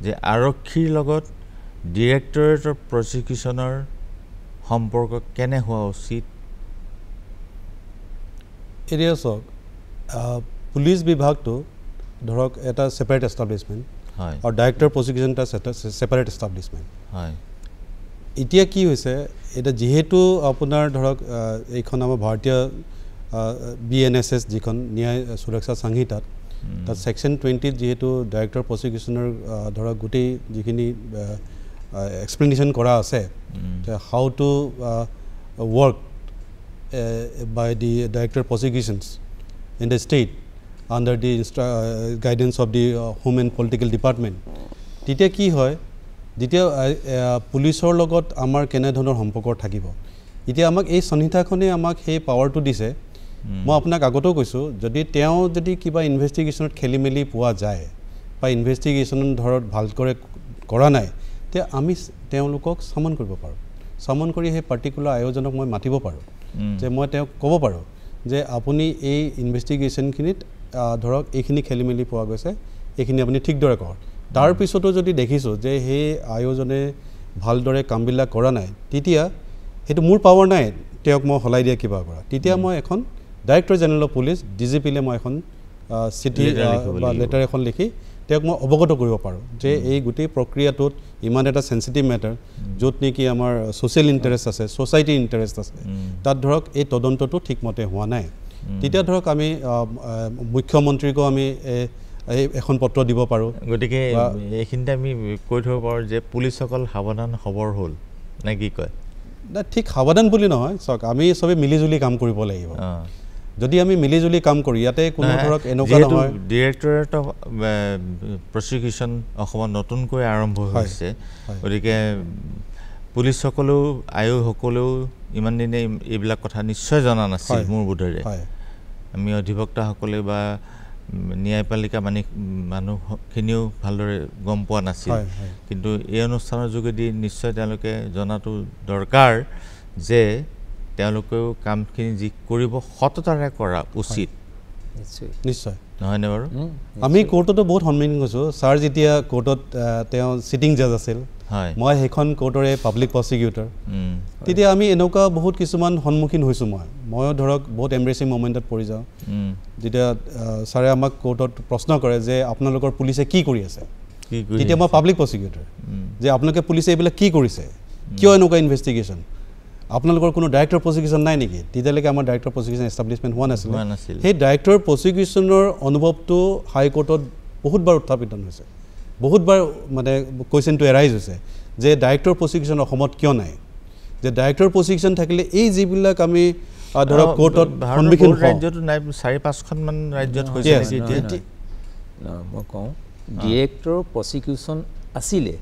যে আৰক্ষীৰ লগত ডিৰেক্টৰেট অফ প্ৰচিকিউশ্যনৰ সম্পৰ্ক কেনে হোৱা উচিত এতিয়া চাওক পুলিচ বিভাগটো ধৰক এটা ছেপাৰেট এষ্টাব্লিছমেণ্ট হয় আৰু ডাইৰেক্টৰ প্ৰচিকিউশ্যন এটা ছেপাৰেট এষ্টাব্লিছমেণ্ট হয় এতিয়া কি হৈছে এটা যেহেতু আপোনাৰ ধৰক এইখন আমাৰ ভাৰতীয় BNSS যিখন ন্যায় সুৰক্ষা সংহিতাত তাত সেকশন 20 যেহেতু ডাইৰেক্টৰ প্ৰচিকিউশ্যনৰ ধৰক গোটেই যিখিনি এক্সপ্লেনেশ্যন কৰা আছে how to work by the director of prosecutions in the state under the guidance of the home and political department তেতিয়া কি হয় যেতিয়া পুলিচৰ লগত আমাৰ কেনে ধৰণৰ সম্পৰ্ক থাকিব এতিয়া আমাক এই সংহিতাখনে আমাক সেই পাৱাৰটো দিছে মই আপোনাক আগতেও কৈছোঁ যদি তেওঁ যদি কিবা ইনভেষ্টিগেশ্যনত খেলিমেলি পোৱা যায় বা ইনভেষ্টিগেশ্যন ধৰক ভালকৈ কৰা নাই তে আমি তেওঁলোকক সমন কৰিব পাৰোঁ সমন কৰি সেই পাৰ্টিকুলাৰ আয়োজনক মই মাতিব পাৰোঁ যে মই তেওঁক ক'ব পাৰোঁ যে আপুনি এই ইনভেষ্টিগেশ্যনখিনিত ধৰক এইখিনি খেলিমেলি পোৱা গৈছে এইখিনি আপুনি ঠিকদৰে কৰক তাৰপিছতো যদি দেখিছোঁ যে সেই আয়োজনে ভালদৰে কামবিলাক কৰা নাই তেতিয়া সেইটো মোৰ পাৱাৰ নাই তেওঁক মই সলাই দিয়া কিবা কৰা তেতিয়া মই এখন ডাইৰেক্টৰ জেনেৰেল অফ পুলিচ DGPলৈ মই এখন চিঠি বা লেটাৰ এখন লিখি তেওঁক মই অৱগত কৰিব পাৰোঁ যে এই গোটেই প্ৰক্ৰিয়াটোত ইমান এটা সেনচিটিভ মেটাৰ য'ত নেকি আমাৰ ছ'চিয়েল ইণ্টাৰেষ্ট আছে ছ'চাইটিৰ ইণ্টাৰেষ্ট আছে তাত ধৰক এই তদন্তটো ঠিকমতে হোৱা নাই তেতিয়া ধৰক আমি মুখ্যমন্ত্ৰীকো আমি এখন পত্ৰ দিব পাৰোঁ গতিকে এইখিনিতে আমি কৈ থ'ব পাৰোঁ যে পুলিচসকল সাৱধান খবৰ হ'ল নে কি কয় না ঠিক সাৱধান বুলি নহয় চাওক আমি চবে মিলিজুলি কাম কৰিব লাগিব যদি আমি মিলিজুলি কাম কৰি ইয়াতে কোনো ধৰক এনেকুৱা নহয় ডিৰেক্টৰেট অফ প্ৰচিকিউশ্যন অসমত নতুনকৈ আৰম্ভ হৈছে গতিকে পুলিচসকলেও আয়োগসকলেও ইমান দিনে এইবিলাক কথা নিশ্চয় জনা নাছিল মোৰ বোধেৰে আমি অধিবক্তাসকলে বা ন্যায়পালিকা মানুহখিনিও ভালদৰে গম পোৱা নাছিল কিন্তু এই অনুষ্ঠানৰ যোগেদি নিশ্চয় তেওঁলোকে জনাটো দৰকাৰ যে তেওঁলোকেও কামখিনি যি কৰিব সততাৰে কৰা উচিত নিশ্চয় নহয়নে বাৰু আমি কোৰ্টতো বহুত সন্মুখীন হৈছোঁ ছাৰ যেতিয়া কোৰ্টত তেওঁ চিটিং জাজ আছিল মই সেইখন কোৰ্টৰে পাব্লিক প্ৰচিকিউটৰ তেতিয়া আমি এনেকুৱা বহুত কিছুমান সন্মুখীন হৈছোঁ ময়ো ধৰক বহুত এম্ব্ৰেচিং মমেণ্টত পৰি যাওঁ যেতিয়া ছাৰে আমাক কোৰ্টত প্ৰশ্ন কৰে যে আপোনালোকৰ পুলিচে কি কৰি আছে তেতিয়া মই পাব্লিক প্ৰচিকিউটৰ যে আপোনালোকে পুলিচে এইবিলাক কি কৰিছে কিয় এনেকুৱা ইনভেষ্টিগেশ্যন আপোনালোকৰ কোনো ডাইৰেক্টৰ প্ৰচিকিউশ্যন নাই নেকি তেতিয়ালৈকে আমাৰ ডাইৰেক্টৰ প্ৰচিকিউশ্যন এষ্টাব্লিছমেণ্ট হোৱা নাছিল সেই ডাইৰেক্টৰ প্ৰচিকিউশ্যনৰ অনুভৱটো হাইকোৰ্টত বহুতবাৰ উত্থাপিত হৈছে বহুতবাৰ মানে কুৱেশ্যনটো এৰাইজ হৈছে যে ডাইৰেক্টৰ প্ৰচিকিউশ্যন অসমত কিয় নাই যে ডাইৰেক্টৰ প্ৰচিকিউশ্যন থাকিলে এই যিবিলাক আমি ধৰক কোৰ্টত সন্মুখীন ৰাজ্যটো নাই 4-5খনমান ৰাজ্যত হৈছে মই কওঁ ডিৰেক্টৰ প্ৰচিকিউশ্যন আছিলে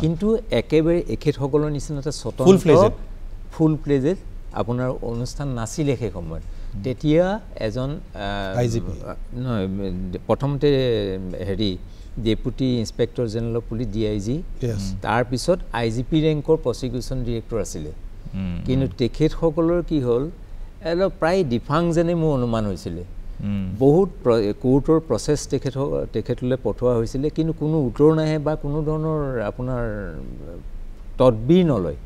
কিন্তু একেবাৰে এখেতসকলৰ নিচিনা এটা স্বতন্ত্ৰ ফুল প্লেজেড আপোনাৰ অনুষ্ঠান নাছিলে সেই সময়ত তেতিয়া এজন IGP নহয় প্ৰথমতে হেৰি deputy inspector general of police DIG তাৰপিছত IGP ৰেংকৰ প্ৰচিকিউশ্যন ডিৰেক্টৰ আছিলে কিন্তু তেখেতসকলৰ কি হ'ল অলপ প্ৰায় ডিফাং যেনে মোৰ অনুমান হৈছিলে বহুত কোৰ্টৰ প্ৰচেছ তেখেতলৈ পঠোৱা হৈছিলে কিন্তু কোনো উত্তৰ নাহে বা কোনো ধৰণৰ আপোনাৰ তদবিৰ নলয়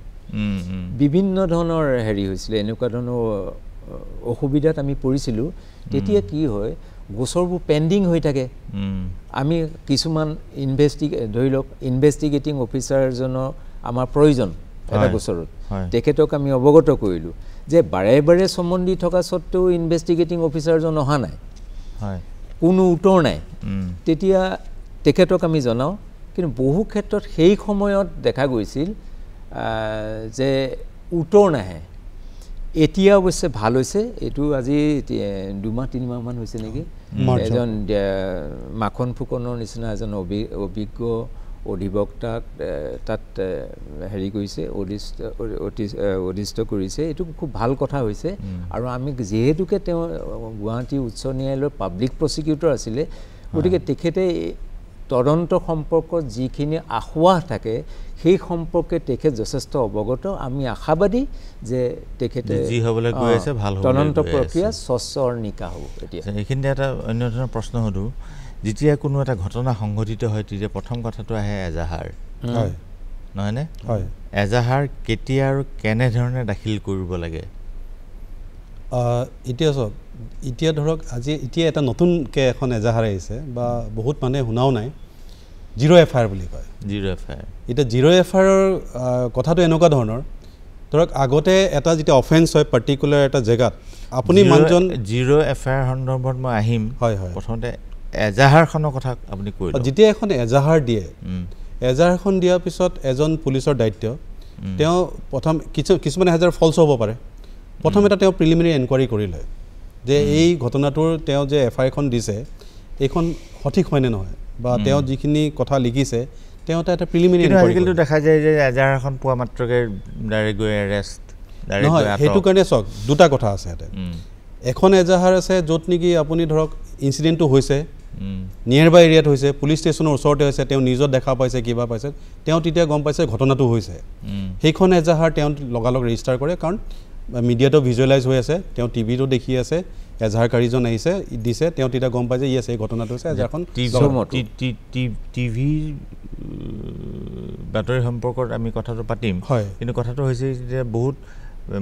বিভিন্ন ধৰণৰ হেৰি হৈছিলে এনেকুৱা ধৰণৰ অসুবিধাত আমি পৰিছিলোঁ তেতিয়া কি হয় গোচৰবোৰ পেণ্ডিং হৈ থাকে আমি কিছুমান ধৰি লওক ইনভেষ্টিগেটিং অফিচাৰজনৰ আমাৰ প্ৰয়োজন এটা গোচৰত তেখেতক আমি অৱগত কৰিলোঁ যে বাৰে বাৰে চমন দি থকা স্বত্তেও ইনভেষ্টিগেটিং অফিচাৰজন অহা নাই কোনো উত্তৰ নাই তেতিয়া তেখেতক আমি জনাওঁ কিন্তু বহু ক্ষেত্ৰত সেই সময়ত দেখা গৈছিল যে উত্তৰ নাহে এতিয়া অৱশ্যে ভাল হৈছে এইটো আজি 2-3 মাহমান হৈছে নেকি এজন মাখন ফুকনৰ নিচিনা এজন অভিজ্ঞ অধিবক্তাক তাত হেৰি কৰিছে অধিষ্ঠ কৰিছে এইটো খুব ভাল কথা হৈছে আৰু আমি যিহেতুকে তেওঁ গুৱাহাটী উচ্চ ন্যায়ালয়ৰ পাব্লিক প্ৰচিকিউটৰ আছিলে গতিকে তেখেতে তদন্ত সম্পৰ্কত যিখিনি আখোৱাহ থাকে সেই সম্পৰ্কে তেখেত যথেষ্ট অৱগত আমি আশাবাদী যে তেখেতে যি হ'বলৈ গৈ আছে ভাল হ'ব তদন্ত প্ৰক্ৰিয়া স্বচ্ছ আৰু নিকা হ'ব এতিয়া এইখিনিতে এটা অন্য ধৰণৰ প্ৰশ্ন সুধোঁ যেতিয়া কোনো এটা ঘটনা সংঘটিত হয় তেতিয়া প্ৰথম কথাটো আহে এজাহাৰ নহয়নে? হয়। এজাহাৰ কেতিয়া আৰু কেনেধৰণে দাখিল কৰিব লাগে? এতিয়া চাওক, এতিয়া ধৰক এতিয়া এটা নতুনকৈ এখন এজাহাৰ আহিছে বা বহুত মানুহে শুনাও নাই, 0 FIR বুলি কয়। 0 FIR। এতিয়া 0 FIR কথাটো এনেকুৱা ধৰণৰ, ধৰক আগতে এটা যেতিয়া অফেন্স হয় পাৰ্টিকুলাৰ এটা জেগাত, আপুনি মানুহজন 0 FIR সন্দৰ্ভত মই আহিম। হয় হয়। প্ৰথমতে এজাহাৰখনৰ কথা আপুনি কৈ লওক। যেতিয়া এখন এজাহাৰ দিয়ে, এজাহাৰখন দিয়াৰ পিছত এজন পুলিচৰ দায়িত্ব, তেওঁ প্ৰথম কিছুমান এজাহাৰ ফলছ হ'ব পাৰে। প্ৰথম এটা তেওঁ প্ৰিলিমিনাৰী এনকুৱাৰী কৰি লয় যে এই ঘটনাটোৰ তেওঁ যে FIR-খন দিছে এইখন সঠিক হয়নে নহয়, বা তেওঁ যিখিনি কথা লিখিছে তেওঁ এটা প্ৰিলিমিনাৰী এনকুৱাৰী। আজিকালিতো দেখা যায় যে এজাহাৰখন পোৱা মাত্ৰকে ডাইৰেক্ট গৈ এৰেষ্ট। নহয়, সেইটো কাৰণে চাওক দুটা কথা আছে ইয়াতে। এখন এজাহাৰ আছে য'ত নেকি আপুনি ধৰক ইনচিডেণ্টটো হৈছে নিয়াৰ বাই এৰিয়াত হৈছে, পুলিচ ষ্টেচনৰ ওচৰতে হৈছে, তেওঁ নিউজত দেখা পাইছে, কিবা পাইছে, তেওঁ তেতিয়া গম পাইছে ঘটনাটো হৈছে। সেইখন এজাহাৰ তেওঁ লগালগ ৰেজিষ্টাৰ কৰে, কাৰণ মিডিয়াটো ভিজুৱেলাইজ হৈ আছে, তেওঁ টিভিটো দেখি আছে, এজাহাৰকাৰীজন আহিছে দিছে, তেওঁ তেতিয়া গম পাই যে এই ঘটনাটো হৈছে। এজাহাৰখন টিভিৰ বাতৰি সম্পৰ্কত আমি কথাটো পাতিম, কিন্তু কথাটো হৈছে যে বহুত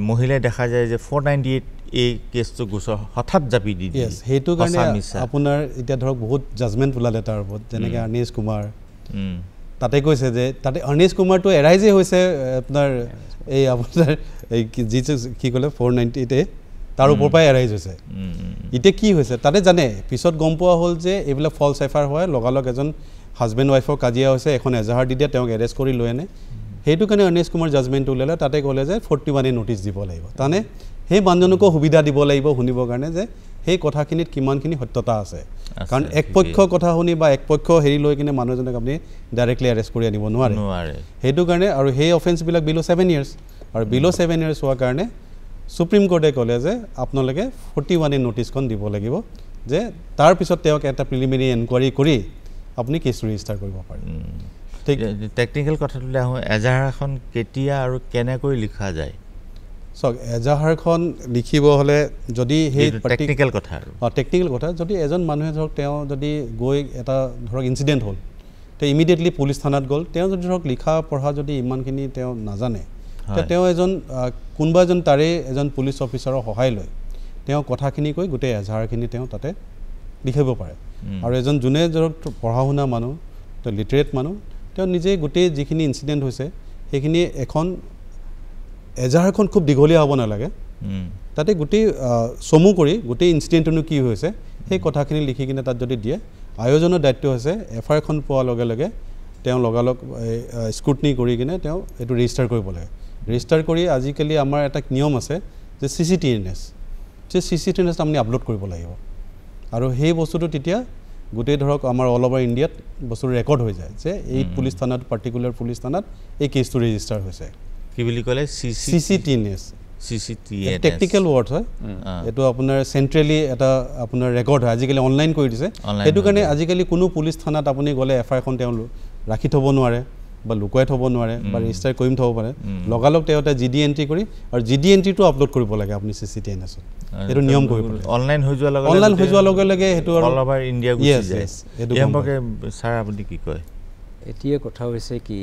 মহিলাই দেখা যায় যে 498 এই কেছটো গোচৰ হঠাৎ জাপি দি দিয়ে। সেইটো কাৰণে আপোনাৰ এতিয়া ধৰক বহুত জাজমেণ্ট ওলালে তাৰ ওপৰত, যেনেকৈ অৰ্ণেশ কুমাৰ তাতে কৈছে যে তাতে অৰ্ণেশ কুমাৰটো এৰাইজে হৈছে আপোনাৰ এই আপোনাৰ এই যি কি ক'লে 498 তাৰ ওপৰৰ পৰাই এৰাইজ হৈছে। এতিয়া কি হৈছে তাতে জানে, পিছত গম পোৱা হ'ল যে এইবিলাক ফলছ FIR হয়, লগালগ এজন হাজবেণ্ড ৱাইফৰ কাজিয়া হৈছে, এখন এজাহাৰ দি দিয়ে, তেওঁক এৰেষ্ট কৰি লৈ আনে। সেইটো কাৰণে অৰ্ণেশ কুমাৰ জাজমেণ্টটো ওলালে, তাতে ক'লে যে 41 ন'টিছ দিব লাগিব, তাৰমানে সেই মানুহজনকো সুবিধা দিব লাগিব শুনিবৰ কাৰণে যে সেই কথাখিনিত কিমানখিনি সত্যতা আছে। কাৰণ একপক্ষ কথা শুনি বা একপক্ষ হেৰি লৈ কিনে মানুহ এজনক আপুনি ডাইৰেক্টলি এৰেষ্ট কৰি আনিব নোৱাৰে। সেইটো কাৰণে আৰু সেই অফেন্সবিলাক বিল' 7 years, আৰু বিল' 7 years হোৱাৰ কাৰণে সুপ্ৰিম কোৰ্টে ক'লে যে আপোনালোকে 41 ন'টিছখন দিব লাগিব, যে তাৰপিছত তেওঁক এটা প্ৰিলিমিনাৰী এনকুৱাৰী কৰি আপুনি কেছটো ৰেজিষ্টাৰ কৰিব পাৰে। টেকনিকেল কথাটোলৈ আহোঁ, এজাহাৰখন কেতিয়া আৰু কেনেকৈ লিখা যায়? চাওক, এজাহাৰখন লিখিব হ'লে যদি সেই টেকনিকেল কথা আৰু টেকনিকেল কথা, যদি এজন মানুহে ধৰক তেওঁ যদি গৈ এটা ধৰক ইনচিডেণ্ট হ'ল, তেওঁ ইমিডিয়েটলি পুলিচ থানাত গ'ল, তেওঁ যদি ধৰক লিখা পঢ়া যদি ইমানখিনি তেওঁ নাজানে, তেওঁ কোনোবা এজন তাৰে এজন পুলিচ অফিচাৰৰ সহায় লৈ তেওঁ কথাখিনি কৈ গোটেই এজাহাৰখিনি তেওঁ তাতে লিখিব পাৰে। আৰু এজন যোনে ধৰক পঢ়া শুনা মানুহ, তেওঁ লিটাৰেট মানুহ, তেওঁ নিজে গোটেই যিখিনি ইনচিডেণ্ট হৈছে সেইখিনি এখন এজাহাৰখন খুব দীঘলীয়া হ'ব নালাগে, তাতে গোটেই চমু কৰি গোটেই ইনচিডেণ্টনো কি হৈছে সেই কথাখিনি লিখি কিনে তাত যদি দিয়ে, আয়োজনৰ দায়িত্ব হৈছে FIR-খন পোৱাৰ লগে লগে তেওঁ লগালগ স্ক্ৰুটনি কৰি কিনে তেওঁ এইটো ৰেজিষ্টাৰ কৰিব লাগে। ৰেজিষ্টাৰ কৰি আজিকালি আমাৰ এটা নিয়ম আছে যে CCTVNS, সেই CCTVNS আপুনি আপলোড কৰিব লাগিব, আৰু সেই বস্তুটো তেতিয়া গোটেই ধৰক আমাৰ অল অভাৰ ইণ্ডিয়াত বস্তুটো ৰেকৰ্ড হৈ যায় যে এই পুলিচ থানাত, পাৰ্টিকুলাৰ পুলিচ থানাত এই কেছটো ৰেজিষ্টাৰ হৈছে। কি বুলি ক'লে? CCTVNS। টেকনিকেল ৱৰ্ড হয় এইটো, আপোনাৰ চেণ্ট্ৰেলি এটা আপোনাৰ ৰেকৰ্ড হয়, আজিকালি অনলাইন কৰি দিছে। সেইটো কাৰণে আজিকালি কোনো পুলিচ থানাত আপুনি গ'লে FIR-খন তেওঁ ৰাখি থ'ব নোৱাৰে বা লুকুৱাই থ'ব নোৱাৰে বা ৰেজিষ্টাৰ কৰি থ'ব পাৰে, লগালগ তেওঁ এটা GD এণ্ট্ৰি কৰি, আৰু GD এণ্ট্ৰিটো আপলোড কৰিব লাগে আপুনি CCTVNS-ত, সেইটো নিয়ম কৰিব লাগে। অনলাইন হৈ যোৱাৰ লগে লগে সেইটো অল অভাৰ ইণ্ডিয়া গুচি যায়। এই সম্পৰ্কে ছাৰ আপুনি কি কয়? এতিয়া কথা হৈছে কি,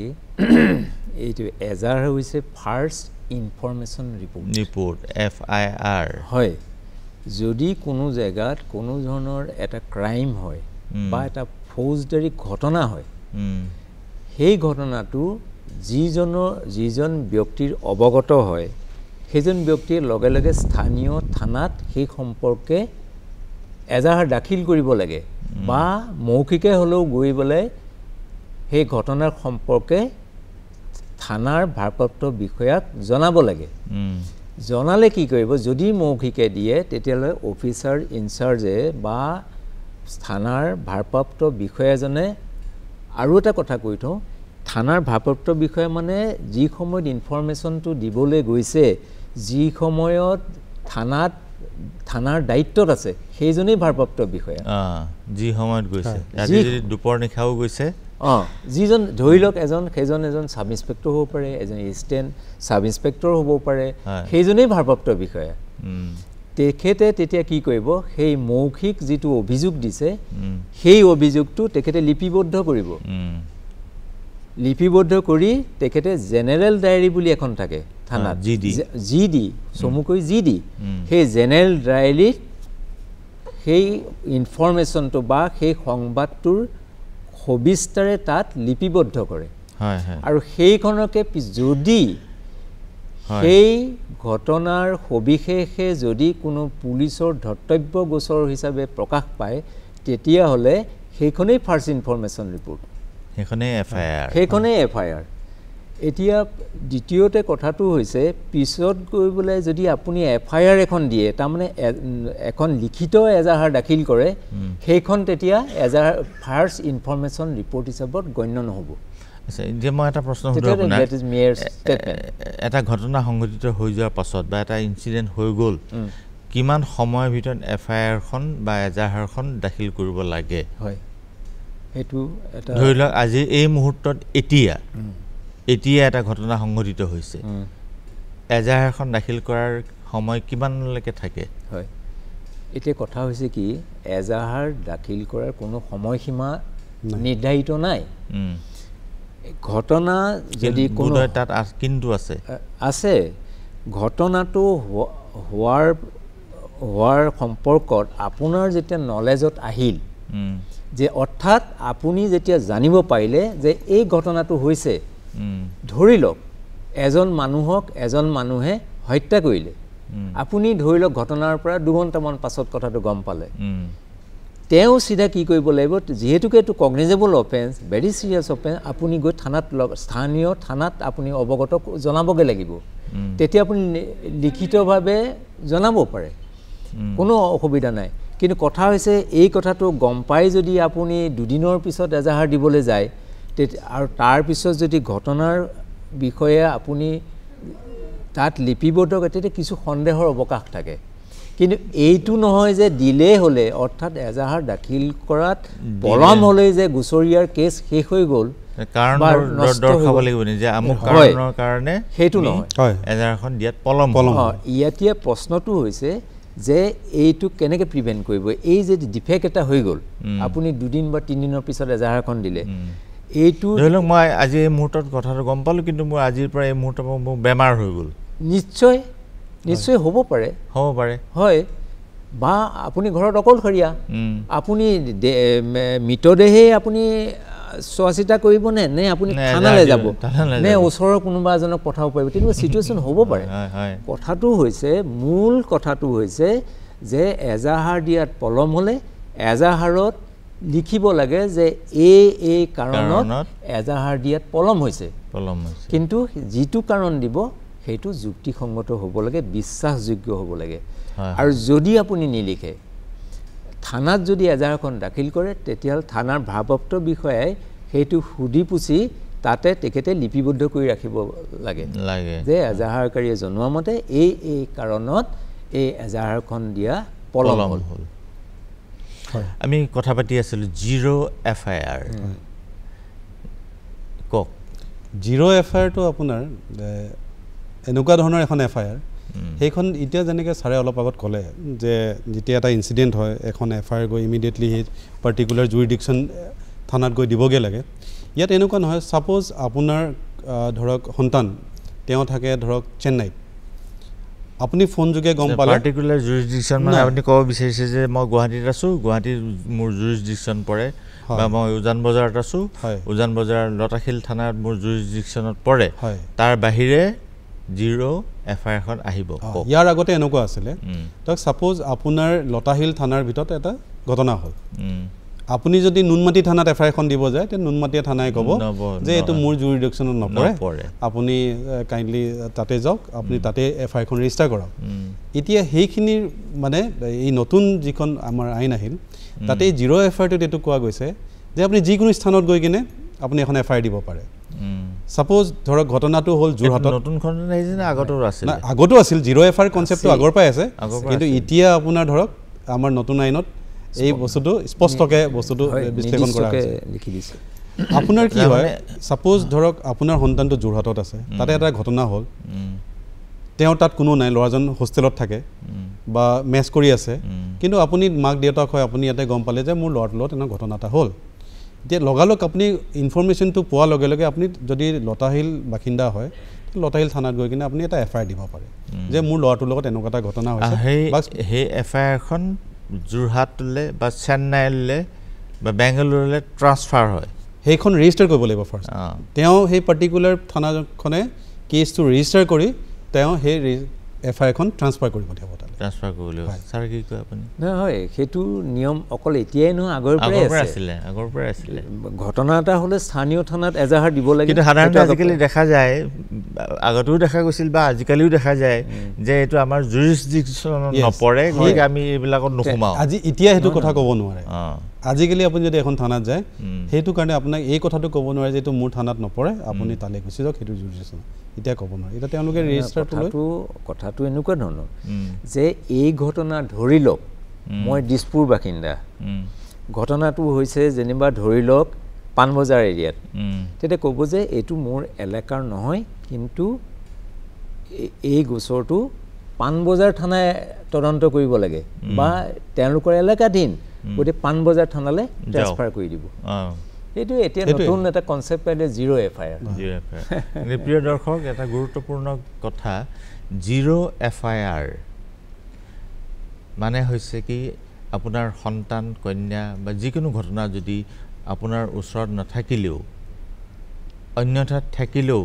এইটো এজাহাৰ হৈছে ফাৰ্ষ্ট ইনফৰমেশ্যন ৰিপৰ্ট FIR। হয়, যদি কোনো জেগাত কোনো ধৰণৰ এটা ক্ৰাইম হয় বা এটা ফৌজদাৰী ঘটনা হয়, সেই ঘটনাটো যিজন ব্যক্তিৰ অৱগত হয়, সেইজন ব্যক্তিয়ে লগে লগে স্থানীয় থানাত সেই সম্পৰ্কে এজাহাৰ দাখিল কৰিব লাগে, বা মৌখিকে হ'লেও গৈ পেলাই সেই ঘটনাৰ সম্পৰ্কে থানাৰ ভাৰপ্ৰাপ্ত বিষয়াক জনাব লাগে। জনালে কি কৰিব, যদি মৌখিকে দিয়ে তেতিয়াহ'লে অফিচাৰ ইনচাৰ্জে বা থানাৰ ভাৰপ্ৰাপ্ত বিষয়াজনে, আৰু এটা কথা কৈ থওঁ, থানাৰ ভাৰপ্ৰাপ্ত বিষয়া মানে যি সময়ত ইনফৰমেশ্যনটো দিবলৈ গৈছে, যি সময়ত থানাৰ দায়িত্বত আছে, সেইজনেই ভাৰপ্ৰাপ্ত বিষয়া। যি সময়ত গৈছে, দুপৰ নিশাও গৈছে, যিজন ধৰি লওক সেইজন এজন ছাব ইন্সপেক্টৰ হ'ব পাৰে, এজন এছিষ্টেণ্ট ছাব ইন্সপেক্টৰ হ'ব পাৰে, সেইজনেই ভাৰপ্ৰাপ্ত বিষয়া। তেখেতে তেতিয়া কি কৰিব, সেই মৌখিক যিটো অভিযোগ দিছে সেই অভিযোগটো তেখেতে লিপিবদ্ধ কৰিব, লিপিবদ্ধ কৰি তেখেতে জেনেৰেল ডায়েৰী বুলি এখন থাকে থানাত জিডি চমুকৈ জিডি সেই জেনেৰেল ডায়েৰীত সেই ইনফৰমেশ্যনটো বা সেই সংবাদটোৰ সবিস্তাৰে তাত লিপিবদ্ধ কৰে আৰু সেইখনকে যদি সেই ঘটনাৰ সবিশেষে যদি কোনো পুলিচৰ ধৰ্তব্য গোচৰ হিচাপে প্ৰকাশ পায় তেতিয়াহ'লে সেইখনেই ফাৰ্ষ্ট ইনফৰমেশ্যন ৰিপৰ্ট সেইখনেই এফআইআৰ এতিয়া দ্বিতীয়তে কথাটো হৈছে পিছত গৈ পেলাই যদি আপুনি এফআইআৰ এখন দিয়ে তাৰমানে এখন লিখিত এজাহাৰ দাখিল কৰে সেইখন তেতিয়া এজাহাৰ ফাৰ্ষ্ট ইনফৰমেশ্যন ৰিপৰ্ট হিচাপত গণ্য নহ'ব এতিয়া মই এটা প্ৰশ্ন এটা ঘটনা সংঘটিত হৈ যোৱাৰ পাছত বা এটা ইনচিডেণ্ট হৈ গ'ল কিমান সময়ৰ ভিতৰত এফআইআৰখন বা এজাহাৰখন দাখিল কৰিব লাগে হয় সেইটো এটা ধৰি লওক আজি এই মুহূৰ্তত এতিয়া এটা ঘটনা সংঘটিত হৈছে এজাহাৰখন দাখিল কৰাৰ সময় কিমানলৈকে থাকে হয় এতিয়া কথা হৈছে কি এজাহাৰ দাখিল কৰাৰ কোনো সময়সীমা নিৰ্ধাৰিত নাই ঘটনা যদি কোনো তাত কিন্তু আছে ঘটনাটো হোৱাৰ সম্পৰ্কত আপোনাৰ যেতিয়া নলেজত আহিল যে অৰ্থাৎ আপুনি যেতিয়া জানিব পাৰিলে যে এই ঘটনাটো হৈছে ধৰি লওক এজন মানুহে হত্যা কৰিলে আপুনি ধৰি লওক ঘটনাৰ পৰা 2 ঘণ্টামান পাছত কথাটো গম পালে তেওঁ সিধা কি কৰিব লাগিব যেহেতুকে এইটো কগনিজেবল অফেন্স ভেৰি সিৰিয়াছ অফেন্স আপুনি গৈ থানাত স্থানীয় থানাত আপুনি অৱগত জনাবগে লাগিব তেতিয়া আপুনি লিখিতভাৱে জনাব পাৰে কোনো অসুবিধা নাই কিন্তু কথা হৈছে এই কথাটো গম পাই যদি আপুনি 2 দিনৰ পিছত এজাহাৰ দিবলৈ যায় আৰু তাৰ পিছত যদি ঘটনাৰ বিষয়ে আপুনি তাত লিপিবদ্ধ তেতিয়া কিছু সন্দেহৰ অৱকাশ থাকে কিন্তু এইটো নহয় যে দিলে হলে অৰ্থাৎ এজাহাৰ দাখিল কৰাত পলম হলে যে গুছৰিয়াৰ কেছ শেষ হৈ গ'ল কাৰণ দৰখাব লাগিব যে আমুক কাৰণৰ কাৰণে সেইটো নহয় এজাহাৰখন দিয়াত পলম ইয়াতিয়া প্ৰশ্নটো হৈছে যে এইটো কেনেকৈ প্ৰিভেন্ট কৰিব এই যে ডিফেক্ট এটা হৈ গ'ল আপুনি 2 দিন বা 3 দিনৰ পিছত এজাহাৰখন দিলে এইটো ধৰি লওক মই আজি এই মুহূৰ্তত কথাটো গম পালোঁ কিন্তু মোৰ আজিৰ পৰা এই মুহূৰ্তৰ পৰা মোৰ বেমাৰ হৈ গ'ল নিশ্চয় হ'ব পাৰে হয় বা আপুনি ঘৰত অকলশৰীয়া আপুনি মৃতদেহে আপুনি চোৱা চিতা কৰিব নে আপুনি থানালৈ যাব নে ওচৰৰ কোনোবা এজনক পঠাব পাৰিব তেনেকুৱা চিটুৱেশ্যন হ'ব পাৰে মূল কথাটো হৈছে যে এজাহাৰ দিয়াত পলম হ'লে এজাহাৰত লিখিব লাগে যে এই কাৰণত এজাহাৰ দিয়াত পলম হৈছে কিন্তু যিটো কাৰণ দিব সেইটো যুক্তিসংগত হ'ব লাগে বিশ্বাসযোগ্য হ'ব লাগে আৰু যদি আপুনি নিলিখে থানাত যদি এজাহাৰখন দাখিল কৰে তেতিয়াহ'লে থানাৰ ভাৰপ্ৰাপ্ত বিষয়াই সেইটো সুধি পুছি তাতে তেখেতে লিপিবদ্ধ কৰি ৰাখিব লাগে যে এজাহাৰকাৰীয়ে জনোৱা মতে এই কাৰণত এই এজাহাৰখন দিয়া পলম হ'ল আমি কথা পাতি আছিলোঁ জিৰ' এফআইআৰ কওক জিৰ' এফআইআৰটো আপোনাৰ এনেকুৱা ধৰণৰ এখন এফআইআৰ সেইখন এতিয়া যেনেকৈ ছাৰে অলপ আগত ক'লে যে যেতিয়া এটা ইনচিডেণ্ট হয় এখন এফআইআৰ গৈ ইমিডিয়েটলি সেই পাৰ্টিকুলাৰ জুৰিডিকশ্যন থানাত গৈ দিবগৈ লাগে ইয়াত এনেকুৱা নহয় ছাপ'জ আপোনাৰ ধৰক সন্তান তেওঁ থাকে ধৰক চেন্নাইত আপুনি ফোনযোগে গম পালে পাৰ্টিকুলাৰ জুৰিডিকশ্যন মানে আপুনি ক'ব বিচাৰিছে যে মই গুৱাহাটীত আছোঁ গুৱাহাটীৰ মোৰ জুৰিডিকশ্যন পৰে বা মই উজান বজাৰত আছোঁ উজান বজাৰ লতাশিল থানাত মোৰ জুৰিডিকশ্যনত পৰে তাৰ বাহিৰে জিৰ' এফআইআৰখন আহিব ইয়াৰ আগতে এনেকুৱা আছিলে ধৰক ছাপ'জ আপোনাৰ লতাশিল থানাৰ ভিতৰত এটা ঘটনা হ'ল আপুনি যদি নুনমাটি থানাত এফআইআৰখন দিব যায় তেতিয়া নুনমাটি থানাই ক'ব যে এইটো মোৰ জুৰিডিকশ্যনত নপৰে আপুনি কাইণ্ডলি তাতে যাওক আপুনি তাতে এফআইআৰখন ৰেজিষ্টাৰ কৰক এতিয়া সেইখিনিৰ মানে এই নতুন যিখন আমাৰ আইন আহিল তাতে এই জিৰ' এফআইআৰটোত এইটো কোৱা গৈছে যে আপুনি যিকোনো স্থানত গৈ কিনে আপুনি এখন এফআইআৰ দিব পাৰে ছাপ'জ ধৰক ঘটনাটো হ'ল যোৰহাটত আগতো আছিল জিৰ' এফআইআৰ কনচেপ্টটো আগৰ পৰাই আছে কিন্তু এতিয়া আপোনাৰ ধৰক আমাৰ নতুন আইনত এই বস্তুটো স্পষ্টকৈ বস্তুটো বিশ্লেষণ কৰা লিখি দিছে আপোনাৰ কি হয় ছাপ'জ ধৰক আপোনাৰ সন্তানটো যোৰহাটত আছে তাতে এটা ঘটনা হ'ল তেওঁৰ তাত কোনো নাই ল'ৰাজন হোষ্টেলত থাকে বা মেছ কৰি আছে কিন্তু আপুনি মাক দেউতাক হয় আপুনি ইয়াতে গম পালে যে মোৰ ল'ৰাটোৰ লগত এনেকুৱা ঘটনা এটা হ'ল এতিয়া লগালগ আপুনি ইনফৰমেশ্যনটো পোৱাৰ লগে লগে আপুনি যদি লতাশিল বাসিন্দা হয় লতাশিল থানাত গৈ কিনে আপুনি এটা এফআইআৰ দিব পাৰে যে মোৰ ল'ৰাটোৰ লগত এনেকুৱা এটা ঘটনা হৈছে সেই এফআইআৰখন যোৰহাটলৈ বা চেন্নাইলৈ বা বেংগালুৰুলৈ ট্ৰান্সফাৰ হয় সেইখন ৰেজিষ্টাৰ কৰিব লাগিব ফাৰ্ষ্ট তেওঁ সেই পাৰ্টিকুলাৰ থানাখনে কেছটো ৰেজিষ্টাৰ কৰি তেওঁ সেই এফআইআৰখন ট্ৰান্সফাৰ কৰিব দিব ট্ৰান্সফাৰ কৰিব লাগিব ছাৰ কি কয় আপুনি নহয় সেইটো নিয়ম অকল এতিয়াই নহয় আগৰ পৰাই আছিলে ঘটনা এটা হ'লে স্থানীয় থানাত এজাহাৰ দিব লাগে কিন্তু সাধাৰণতে আজিকালি দেখা যায় আগতেও দেখা গৈছিল বা আজিকালিও দেখা যায় যে এইটো আমাৰ জুৰিছডিকশ্যনত নপৰে গতিকে আমি এইবিলাকত নোসোমাওঁ আজি এতিয়া সেইটো কথা ক'ব নোৱাৰে আজিকালি আপুনি যদি এখন থানাত যায় সেইটো কাৰণে আপোনাক এই কথাটো ক'ব নোৱাৰে যে এইটো মোৰ থানাত নপৰে আপুনি তালৈ গুচি যাওক সেইটো জুৰিছডিকশ্যন এতিয়া ক'ব নোৱাৰে এতিয়া তেওঁলোকে কথাটো এনেকুৱা ধৰণৰ যে এই ঘটনা ধৰি লওক মই দিছপুৰ বাসিন্দা ঘটনাটো হৈছে যেনিবা ধৰি লওক পাণবজাৰ এৰিয়াত তেতিয়া ক'ব যে এইটো মোৰ এলেকাৰ নহয় কিন্তু এই গোচৰটো পাণবজাৰ থানাই তদন্ত কৰিব লাগে বা তেওঁলোকৰ এলেকাধীন গতিকে পাণবজাৰ থানালৈ ট্ৰান্সফাৰ কৰি দিব এইটো এতিয়া নতুন এটা কনচেপ্ট পাইলে জিৰ' এফআইআৰ প্ৰিয় দৰ্শক এটা গুৰুত্বপূৰ্ণ কথা জিৰ' এফআইআৰ মানে হৈছে কি আপোনাৰ সন্তান কন্যা বা যিকোনো ঘটনা যদি আপোনাৰ ওচৰত নাথাকিলেও অন্যথাত থাকিলেও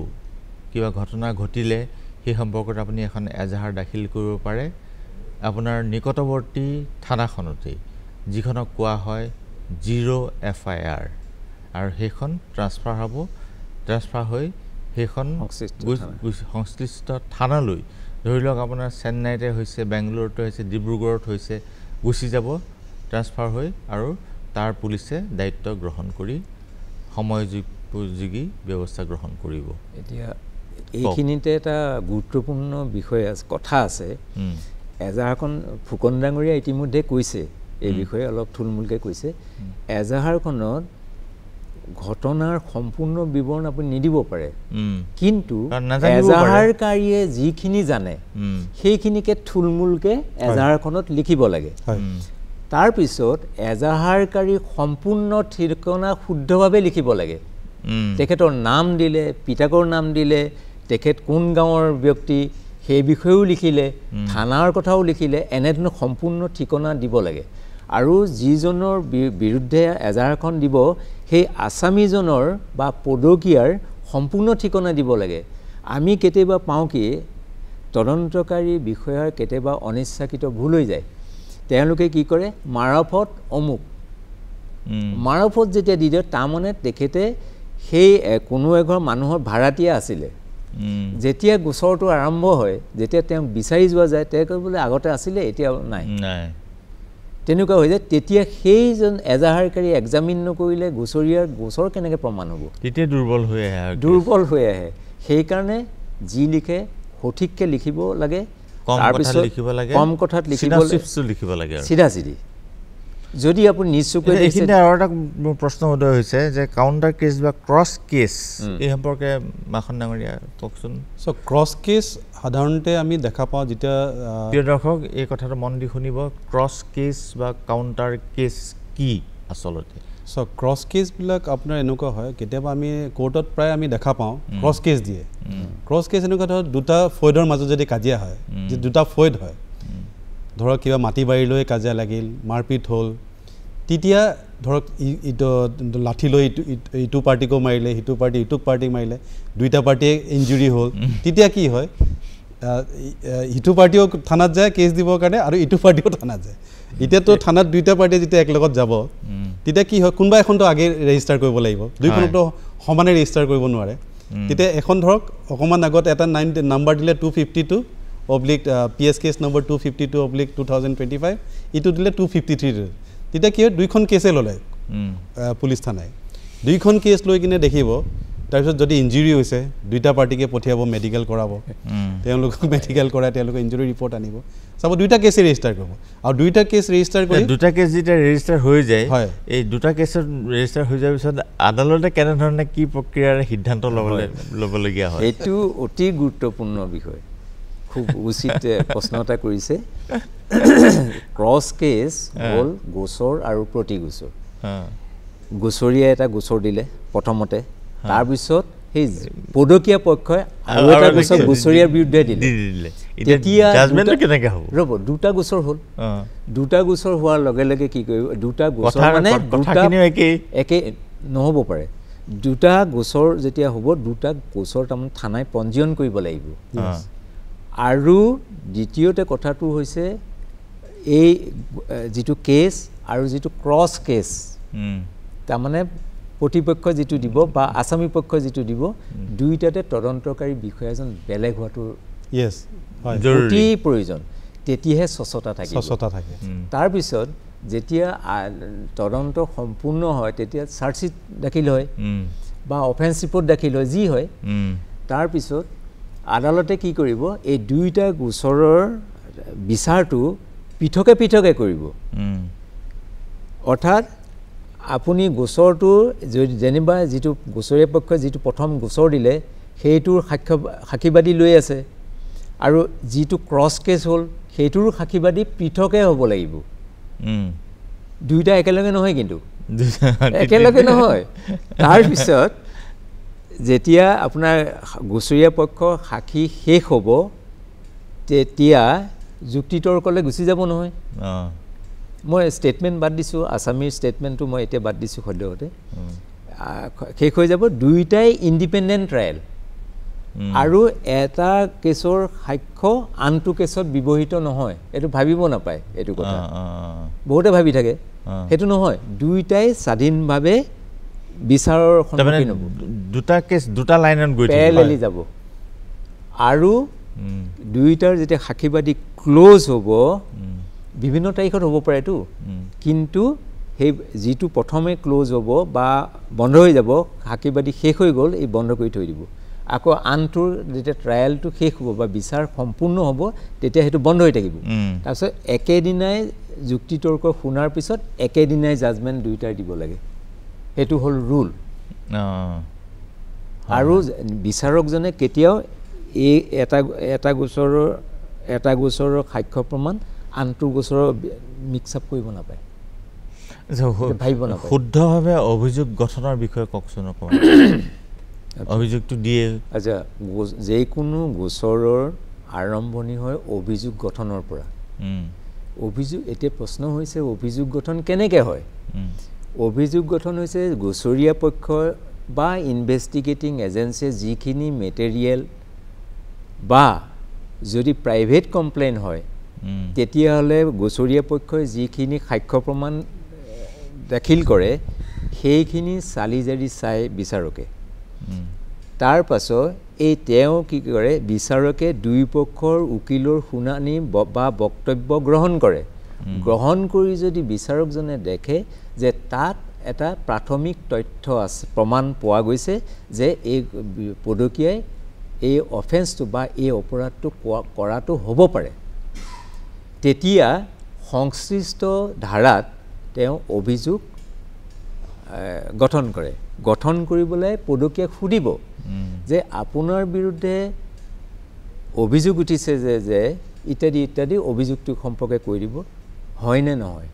কিবা ঘটনা ঘটিলে সেই সম্পৰ্কত আপুনি এখন এজাহাৰ দাখিল কৰিব পাৰে আপোনাৰ নিকটৱৰ্তী থানাখনতেই যিখনক কোৱা হয় জিৰ' এফআইআৰ আৰু সেইখন ট্ৰান্সফাৰ হৈ সেইখন সংশ্লিষ্ট থানালৈ ধৰি লওক আপোনাৰ চেন্নাইতে হৈছে বেংগলোৰতে হৈছে ডিব্ৰুগড়ত হৈছে গুচি যাব ট্ৰান্সফাৰ হৈ আৰু তাৰ পুলিচে দায়িত্ব গ্ৰহণ কৰি সময়োপযোগী ব্যৱস্থা গ্ৰহণ কৰিব এতিয়া এইখিনিতে এটা গুৰুত্বপূৰ্ণ বিষয় আছে কথা আছে এজাহাৰখন ফুকন ডাঙৰীয়া ইতিমধ্যে কৈছে এই বিষয়ে অলপ থুলমূলকৈ কৈছে এজাহাৰখনত ঘটনাৰ সম্পূৰ্ণ বিৱৰণ আপুনি নিদিব পাৰে কিন্তু এজাহাৰকাৰীয়ে যিখিনি জানে সেইখিনিকে থুলমূলকৈ এজাহাৰখনত লিখিব লাগে তাৰপিছত এজাহাৰকাৰী সম্পূৰ্ণ ঠিকনা শুদ্ধভাৱে লিখিব লাগে তেখেতৰ নাম দিলে পিতাকৰ নাম দিলে তেখেত কোন গাঁৱৰ ব্যক্তি সেই বিষয়েও লিখিলে থানাৰ কথাও লিখিলে এনেধৰণৰ সম্পূৰ্ণ ঠিকনা দিব লাগে আৰু যিজনৰ বিৰুদ্ধে এজাহাৰখন দিব সেই আসামীজনৰ বা পদকীয়াৰ সম্পূৰ্ণ ঠিকনা দিব লাগে আমি কেতিয়াবা পাওঁ কি তদন্তকাৰী বিষয়াৰ কেতিয়াবা অনিচ্ছাকৃত ভুল হৈ যায় তেওঁলোকে কি কৰে মাৰফত অমুক মাৰফত যেতিয়া দি দিয়ে তাৰমানে তেখেতে সেই কোনো এঘৰ মানুহৰ ভাড়াতীয়া আছিলে যেতিয়া গোচৰটো আৰম্ভ হয় যেতিয়া তেওঁ বিচাৰি যোৱা যায় তেওঁ বোলে আগতে আছিলে এতিয়া নাই তেনেকুৱা হৈ যায় তেতিয়া সেইজন এজাহাৰকাৰী এক্সামিন নকৰিলে গোচৰীয়াৰ গোচৰ কেনেকৈ প্ৰমাণ হ'ব তেতিয়া দুৰ্বল হৈ আহে সেইকাৰণে যি লিখে সঠিককৈ লিখিব লাগে কম কথাত লিখিব লাগে চিধা চিধি যদি আপুনি নিশ্চয়কৈ এইখিনিতে আৰু এটা প্ৰশ্ন উদয় হৈছে যে কাউণ্টাৰ কেছ বা ক্ৰছ কেছ এই সম্পৰ্কে মাখন ডাঙৰীয়া কওকচোন ক্ৰছ কেছ সাধাৰণতে আমি দেখা পাওঁ যেতিয়া প্ৰিয় দৰ্শক এই কথাটো মন দি শুনিব ক্ৰছ কেছ বা কাউণ্টাৰ কেছ কি আচলতে ক্ৰছ কেছবিলাক আপোনাৰ এনেকুৱা হয় কেতিয়াবা আমি কোৰ্টত প্ৰায় আমি দেখা পাওঁ ক্ৰছ কেছ দিয়ে ক্ৰছ কেছ এনেকুৱা ধৰক দুটা ফৈদৰ মাজত যদি কাজিয়া হয় যে দুটা ফৈদ হয় ধৰক কিবা মাটি বাৰী লৈ কাজিয়া লাগিল মাৰপিট হ'ল তেতিয়া ধৰক লাঠি লৈ ইটো পাৰ্টিকো মাৰিলে সিটো পাৰ্টি ইটোক পাৰ্টিক মাৰিলে দুইটা পাৰ্টিয়ে ইঞ্জুৰি হ'ল তেতিয়া কি হয় ইটো পাৰ্টিও থানাত যায় কেছ দিবৰ কাৰণে আৰু ইটো পাৰ্টিও থানাত যায় এতিয়াতো থানাত দুইটা পাৰ্টিয়ে যেতিয়া একেলগত যাব তেতিয়া কি হয় কোনোবা এখনতো আগে ৰেজিষ্টাৰ কৰিব লাগিব দুইখনতো সমানে ৰেজিষ্টাৰ কৰিব নোৱাৰে তেতিয়া এখন ধৰক অকণমান আগত এটা নাম্বাৰ দিলে 252 অব্লিক PS কেছ নম্বৰ 252 অব্লিক 2025 ইটো দিলে 253 তেতিয়া কি হয় দুইখন কেছে ল'লে পুলিচ থানাই দুইখন কেছ লৈ কিনে দেখিব তাৰপিছত যদি ইঞ্জুৰি হৈছে দুইটা পাৰ্টিকে পঠিয়াব মেডিকেল কৰাব তেওঁলোকক মেডিকেল কৰাই তেওঁলোকে ইঞ্জুৰি ৰিপৰ্ট আনিব চাব দুইটা কেছে ৰেজিষ্টাৰ কৰিব আৰু দুইটা কেছ ৰেজিষ্টাৰ কৰি দুটা কেছ যেতিয়া ৰেজিষ্টাৰ হৈ যায় এই দুটা কেছত ৰেজিষ্টাৰ হৈ যোৱাৰ পিছত আদালতে কেনেধৰণে কি প্ৰক্ৰিয়াৰে সিদ্ধান্ত ল'বলগীয়া হয় এইটো অতি গুৰুত্বপূৰ্ণ বিষয় খুব উচিত প্ৰশ্ন এটা কৰিছে ক্ৰছ কেছ হ'ল গোচৰ আৰু প্ৰতিগোচৰ গোচৰীয়া এটা গোচৰ দিলে প্ৰথমতে, তাৰপিছত সেই পদকীয়া পক্ষই আৰু এটা গোচৰ গোচৰীয়াৰ বিৰুদ্ধে দিলে। তেতিয়া জাজমেণ্টটো কেনেকৈ হ'ব? ৰ'ব, দুটা গোচৰ হ'ল। দুটা গোচৰ হোৱাৰ লগে লগে কি কৰিব, দুটা গোচৰ মানে একে নহ'ব পাৰে। দুটা গোচৰ যেতিয়া হ'ব, দুটা গোচৰ তাৰমানে থানাই পঞ্জীয়ন কৰিব লাগিব। আৰু দ্বিতীয়তে কথাটো হৈছে এই যিটো কেছ আৰু যিটো ক্ৰছ কেছ, তাৰমানে প্ৰতিপক্ষ যিটো দিব বা আসামী পক্ষ যিটো দিব, দুইটাতে তদন্তকাৰী বিষয়া এজন বেলেগ হোৱাটো অতি প্ৰয়োজন। তেতিয়াহে স্বচ্ছতা থাকে। তাৰপিছত যেতিয়া তদন্ত সম্পূৰ্ণ হয়, তেতিয়া চাৰ্জশ্বিট দাখিল হয় বা অফেন্স ৰিপৰ্ট দাখিল হয়, যি হয়। তাৰপিছত আদালতে কি কৰিব, এই দুইটা গোচৰৰ বিচাৰটো পৃথকে পৃথকে কৰিব। অৰ্থাৎ আপুনি গোচৰটো যেনিবা যিটো গোচৰীয়া পক্ষই যিটো প্ৰথম গোচৰ দিলে সেইটোৰ সাক্ষীবাদী লৈ আছে, আৰু যিটো ক্ৰছ কেছ হ'ল সেইটোৰ সাক্ষীবাদী পৃথকে হ'ব লাগিব। দুইটা একেলগে নহয়, কিন্তু একেলগে নহয়। তাৰপিছত যেতিয়া আপোনাৰ গোচৰীয়া পক্ষ সাক্ষী শেষ হ'ব, তেতিয়া যুক্তিতৰ্কলৈ গুচি যাব নহয়। মই ষ্টেটমেণ্ট বাদ দিছোঁ, আছামীৰ ষ্টেটমেণ্টটো মই এতিয়া বাদ দিছোঁ সদ্যহতে। শেষ হৈ যাব, দুইটাই ইণ্ডিপেণ্ডেণ্ট ট্ৰায়েল, আৰু এটা কেছৰ সাক্ষ্য আনটো কেছত ব্যৱহৃত নহয়। এইটো ভাবিব নাপায়, এইটো কথা বহুতে ভাবি থাকে, সেইটো নহয়। দুইটাই স্বাধীনভাৱে বিচাৰৰ সন্মুখীন হ'ব, দুটা কেছ দুটা লাইনত গৈ পেৰেলেলি যাব। আৰু দুইটাৰ যেতিয়া সাক্ষীবাদী ক্ল'জ হ'ব, বিভিন্ন তাৰিখত হ'ব পাৰেতো, কিন্তু সেই যিটো প্ৰথমে ক্ল'জ হ'ব বা বন্ধ হৈ যাব, সাক্ষীবাদী শেষ হৈ গ'ল, এই বন্ধ কৰি থৈ দিব। আকৌ আনটোৰ যেতিয়া ট্ৰায়েলটো শেষ হ'ব বা বিচাৰ সম্পূৰ্ণ হ'ব, তেতিয়া সেইটো বন্ধ হৈ থাকিব। তাৰপিছত একেদিনাই যুক্তিতৰ্ক শুনাৰ পিছত একেদিনাই জাজমেণ্ট দুইটাই দিব লাগে। সেইটো হ'ল ৰুল। আৰু বিচাৰকজনে কেতিয়াও এই এটা গোচৰৰ সাক্ষ্য প্ৰমাণ আনটো গোচৰৰ মিক্স আপ কৰিব নাপায়, ভাবিব নাপায়। শুদ্ধভাৱে অভিযোগ গঠনৰ বিষয়ে কওকচোন অকণমান। অভিযোগটো দিয়ে, আচ্ছা, যিকোনো গোচৰৰ আৰম্ভণি হয় অভিযোগ গঠনৰ পৰা। অভিযোগ, এতিয়া প্ৰশ্ন হৈছে অভিযোগ গঠন কেনেকৈ হয়? অভিযোগ গঠন হৈছে গোচৰীয়া পক্ষ বা ইনভেষ্টিগেটিং এজেঞ্চিয়ে যিখিনি মেটেৰিয়েল, বা যদি প্ৰাইভেট কমপ্লেইন হয় তেতিয়াহ'লে গোচৰীয়া পক্ষই যিখিনি সাক্ষ্য প্ৰমাণ দাখিল কৰে সেইখিনি চালি জাৰি চাই বিচাৰকে। তাৰ পাছত এই তেওঁ কি কৰে, বিচাৰকে দুই পক্ষৰ উকিলৰ শুনানি বা বক্তব্য গ্ৰহণ কৰে। গ্ৰহণ কৰি যদি বিচাৰকজনে দেখে যে তাত এটা প্ৰাথমিক তথ্য আছে, প্ৰমাণ পোৱা গৈছে যে এই পদকীয়াই এই অফেন্সটো বা এই অপৰাধটো কৰাটো হ'ব পাৰে, তেতিয়া সংশ্লিষ্ট ধাৰাত তেওঁ অভিযোগ গঠন কৰে। গঠন কৰিবলৈ পদকীয়াক সুধিব যে আপোনাৰ বিৰুদ্ধে অভিযোগ উঠিছে যে ইত্যাদি ইত্যাদি, অভিযোগটো সম্পৰ্কে কৈ দিব, হয়নে নহয়।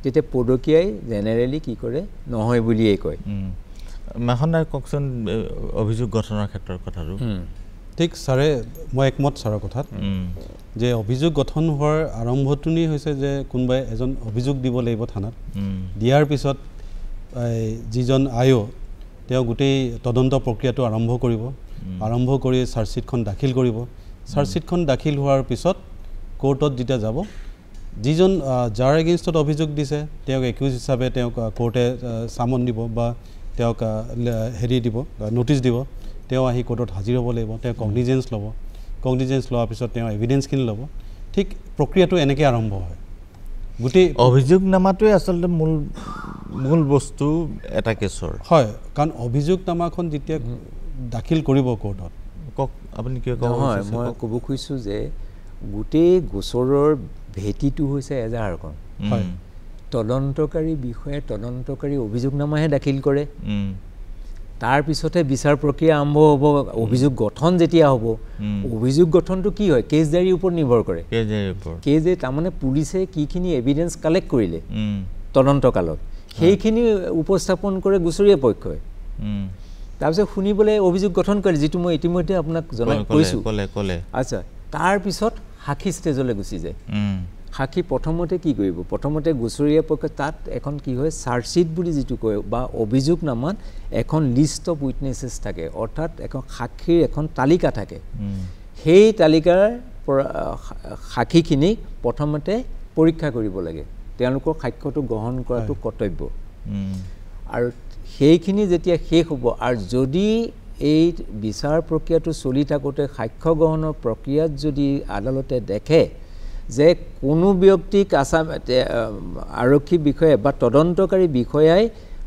তেতিয়া পদকীয়াই জেনেৰেলি কি কৰে, নহয় বুলিয়েই কয়। মাখনদাই কওকচোন অভিযোগ গঠনৰ ক্ষেত্ৰৰ কথাটো। ঠিক ছাৰে, মই একমত ছাৰৰ কথাত, যে অভিযোগ গঠন হোৱাৰ আৰম্ভণি হৈছে যে কোনোবাই এজন অভিযোগ দিব লাগিব থানাত। দিয়াৰ পিছত যিজন আয়ো তেওঁ গোটেই তদন্ত প্ৰক্ৰিয়াটো আৰম্ভ কৰিব। আৰম্ভ কৰি চাৰ্জশ্বিটখন দাখিল কৰিব। চাৰ্জশ্বিটখন দাখিল হোৱাৰ পিছত কোৰ্টত যেতিয়া যাব, যিজন যাৰ এগেইনষ্টত অভিযোগ দিছে তেওঁক একিউজ হিচাপে তেওঁক কোৰ্টে চামন দিব বা তেওঁক হেৰি দিব, নটিচ দিব। তেওঁ আহি কোৰ্টত হাজিৰ হ'ব লাগিব, তেওঁ কগনিজেঞ্চ ল'ব। কগনিজেঞ্চ লোৱাৰ পিছত তেওঁ এভিডেঞ্চখিনি ল'ব। ঠিক প্ৰক্ৰিয়াটো এনেকৈ আৰম্ভ হয়। গোটেই অভিযোগনামাটোৱে আচলতে মূল বস্তু এটা কেছৰ। হয়, কাৰণ অভিযোগনামাখন যেতিয়া দাখিল কৰিব কোৰ্টত, কওক আপুনি কি কয়? নহয়, মই ক'ব খুজিছোঁ যে গোটেই গোচৰৰ ভেটিটো হৈছে এজাহাৰখন। হয়, তদন্তকাৰী বিষয়ে তদন্তকাৰী অভিযোগনামাহে দাখিল কৰে। তাৰপিছতহে বিচাৰ প্ৰক্ৰিয়া আৰম্ভ হ'ব। অভিযোগ গঠন যেতিয়া হ'ব, অভিযোগ গঠনটো কি হয়, কেছ ডায়েৰীৰ ওপৰত নিৰ্ভৰ কৰে। কেছ ডায়েৰী তাৰমানে পুলিচে কিখিনি এভিডেঞ্চ কালেক্ট কৰিলে তদন্ত কালত, সেইখিনি উপস্থাপন কৰে গুচৰীয়া পক্ষই তাৰপিছত শুনিবলৈ অভিযোগ গঠন কৰে যিটো মই ইতিমধ্যে আপোনাক জনাই কৈছোঁ আচ্ছা তাৰপিছত সাক্ষী ষ্টেজলৈ গুচি যায় সাক্ষী প্ৰথমতে কি কৰিব প্ৰথমতে গুচৰীয়া পক্ষ তাত এখন কি হয় চাৰ্জশ্বিট বুলি যিটো কয় বা অভিযোগনামাত এখন লিষ্ট অফ উইটনেছেছ থাকে অৰ্থাৎ এখন সাক্ষীৰ এখন তালিকা থাকে সেই তালিকাৰ পৰা সাক্ষীখিনিক প্ৰথমতে পৰীক্ষা কৰিব লাগে তেওঁলোকৰ সাক্ষ্যটো গ্ৰহণ কৰাটো কৰ্তব্য আৰু সেইখিনি যেতিয়া শেষ হ'ব আৰু যদি এই বিচাৰ প্ৰক্ৰিয়াটো চলি থাকোঁতে সাক্ষ্য গ্ৰহণৰ প্ৰক্ৰিয়াত যদি আদালতে দেখে যে কোনো ব্যক্তিক আৰক্ষী বিষয়া বা তদন্তকাৰী বিষয়াই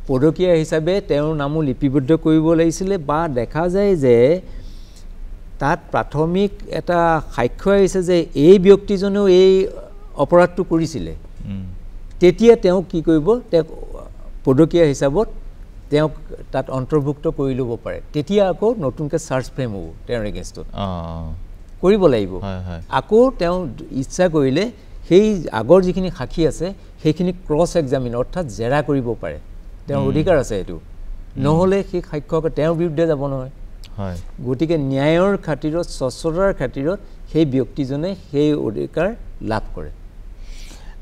পদকীয়া হিচাপে তেওঁৰ নামো লিপিবদ্ধ কৰিব লাগিছিলে বা দেখা যায় যে তাত প্ৰাথমিক এটা সাক্ষ্য আহিছে যে এই ব্যক্তিজনেও এই অপৰাধটো কৰিছিলে তেতিয়া তেওঁ কি কৰিব তেওঁক পদকীয়া হিচাপত তেওঁক তাত অন্তৰ্ভুক্ত কৰি ল'ব পাৰে তেতিয়া আকৌ নতুনকৈ চাৰ্জ ফ্ৰেম হ'ব তেওঁৰ এগেইনষ্টত কৰিব লাগিব আকৌ তেওঁ ইচ্ছা কৰিলে সেই আগৰ যিখিনি সাক্ষী আছে সেইখিনি ক্ৰছ এক্সামিন অৰ্থাৎ জেৰা কৰিব পাৰে তেওঁৰ অধিকাৰ আছে এইটো নহ'লে সেই সাক্ষ্য তেওঁৰ বিৰুদ্ধে যাব নহয় গতিকে ন্যায়ৰ খাতিৰত স্বচ্ছতাৰ খাতিৰত সেই ব্যক্তিজনে সেই অধিকাৰ লাভ কৰে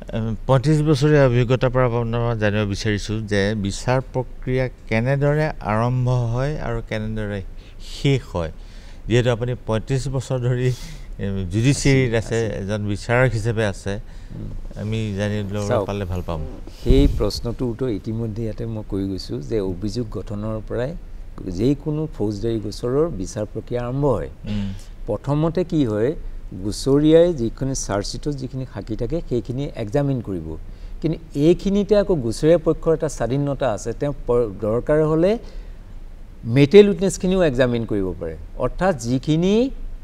35 বছৰীয়া অভিজ্ঞতাৰ পৰা আপোনাৰ জানিব বিচাৰিছোঁ যে বিচাৰ প্ৰক্ৰিয়া কেনেদৰে আৰম্ভ হয় আৰু কেনেদৰে শেষ হয় যিহেতু আপুনি 35 বছৰ ধৰি জুডিচিয়াৰীত আছে এজন বিচাৰক হিচাপে আছে আমি জানিবলৈ পালে ভাল পাম সেই প্ৰশ্নটোতো ইতিমধ্যে ইয়াতে মই কৈ গৈছোঁ যে অভিযোগ গঠনৰ পৰাই যিকোনো ফৌজদাৰী গোচৰৰ বিচাৰ প্ৰক্ৰিয়া আৰম্ভ হয় প্ৰথমতে কি হয় গুচৰীয়াই যিখিনি চাৰ্জশ্বিটত যিখিনি সাক্ষী থাকে সেইখিনি এক্সামিন কৰিব কিন্তু এইখিনিতে আকৌ গুচৰীয়া পক্ষৰ এটা স্বাধীনতা আছে তেওঁ দৰকাৰ হ'লে মেটেল উইটনেছখিনিও এক্সামিন কৰিব পাৰে অৰ্থাৎ যিখিনি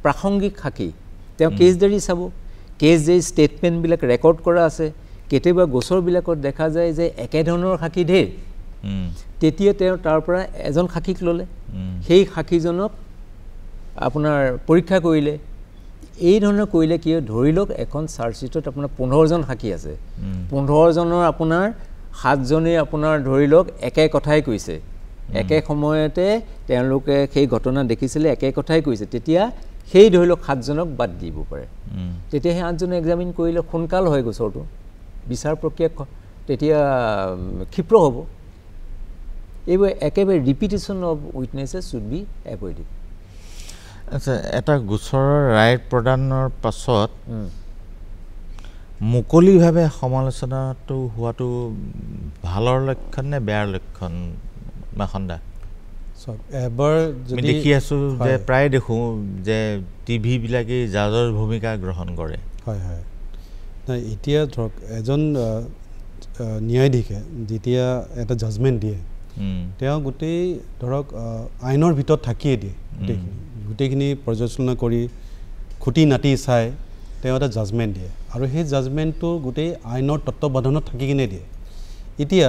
প্ৰাসংগিক সাক্ষী তেওঁ কেছ ডায়েৰী চাব কেছ ডায়েৰী ষ্টেটমেণ্টবিলাক ৰেকৰ্ড কৰা আছে কেতিয়াবা গোচৰবিলাকত দেখা যায় যে একেধৰণৰ সাক্ষী ঢেৰ তেতিয়া তেওঁ তাৰ পৰা এজন সাক্ষীক ল'লে সেই সাক্ষীজনক আপোনাৰ পৰীক্ষা কৰিলে এই ধৰণৰ কৰিলে কি ধৰি লওক এখন চাৰ্জশ্বিটত আপোনাৰ 15জন সাক্ষী আছে 15জনৰ আপোনাৰ 7জনে আপোনাৰ ধৰি লওক একে কথাই কৈছে একে সময়তে তেওঁলোকে সেই ঘটনা দেখিছিলে একে কথাই কৈছে তেতিয়া সেই ধৰি লওক 7জনক বাদ দিব পাৰে তেতিয়া সেই 8জনে এক্সামিন কৰিলে সোনকাল হয় গোচৰটো বিচাৰ প্ৰক্ৰিয়া তেতিয়া ক্ষিপ্ৰ হ'ব এইবোৰ একেবাৰে ৰিপিটেশ্যন অফ উইটনেছেছ শুড বি এভইডেড আচ্ছা এটা গোচৰৰ ৰায় প্ৰদানৰ পাছত মুকলিভাৱে সমালোচনাটো হোৱাটো ভালৰ লক্ষণ নে বেয়াৰ লক্ষণ মাখন্দা এবাৰ যদি দেখি আছোঁ যে প্ৰায় দেখোঁ যে টিভিবিলাকে জাজৰ ভূমিকা গ্ৰহণ কৰে হয় হয় নাই এতিয়া ধৰক এজন ন্যায়াধীশে যেতিয়া এটা জাজমেণ্ট দিয়ে তেওঁ গোটেই ধৰক আইনৰ ভিতৰত থাকিয়ে দিয়ে গোটেইখিনি পৰ্যালোচনা কৰি খুঁটি নাটি চাই তেওঁ এটা জাজমেণ্ট দিয়ে আৰু সেই জাজমেণ্টটো গোটেই আইনৰ তত্ত্বাৱধানত থাকি কিনে দিয়ে এতিয়া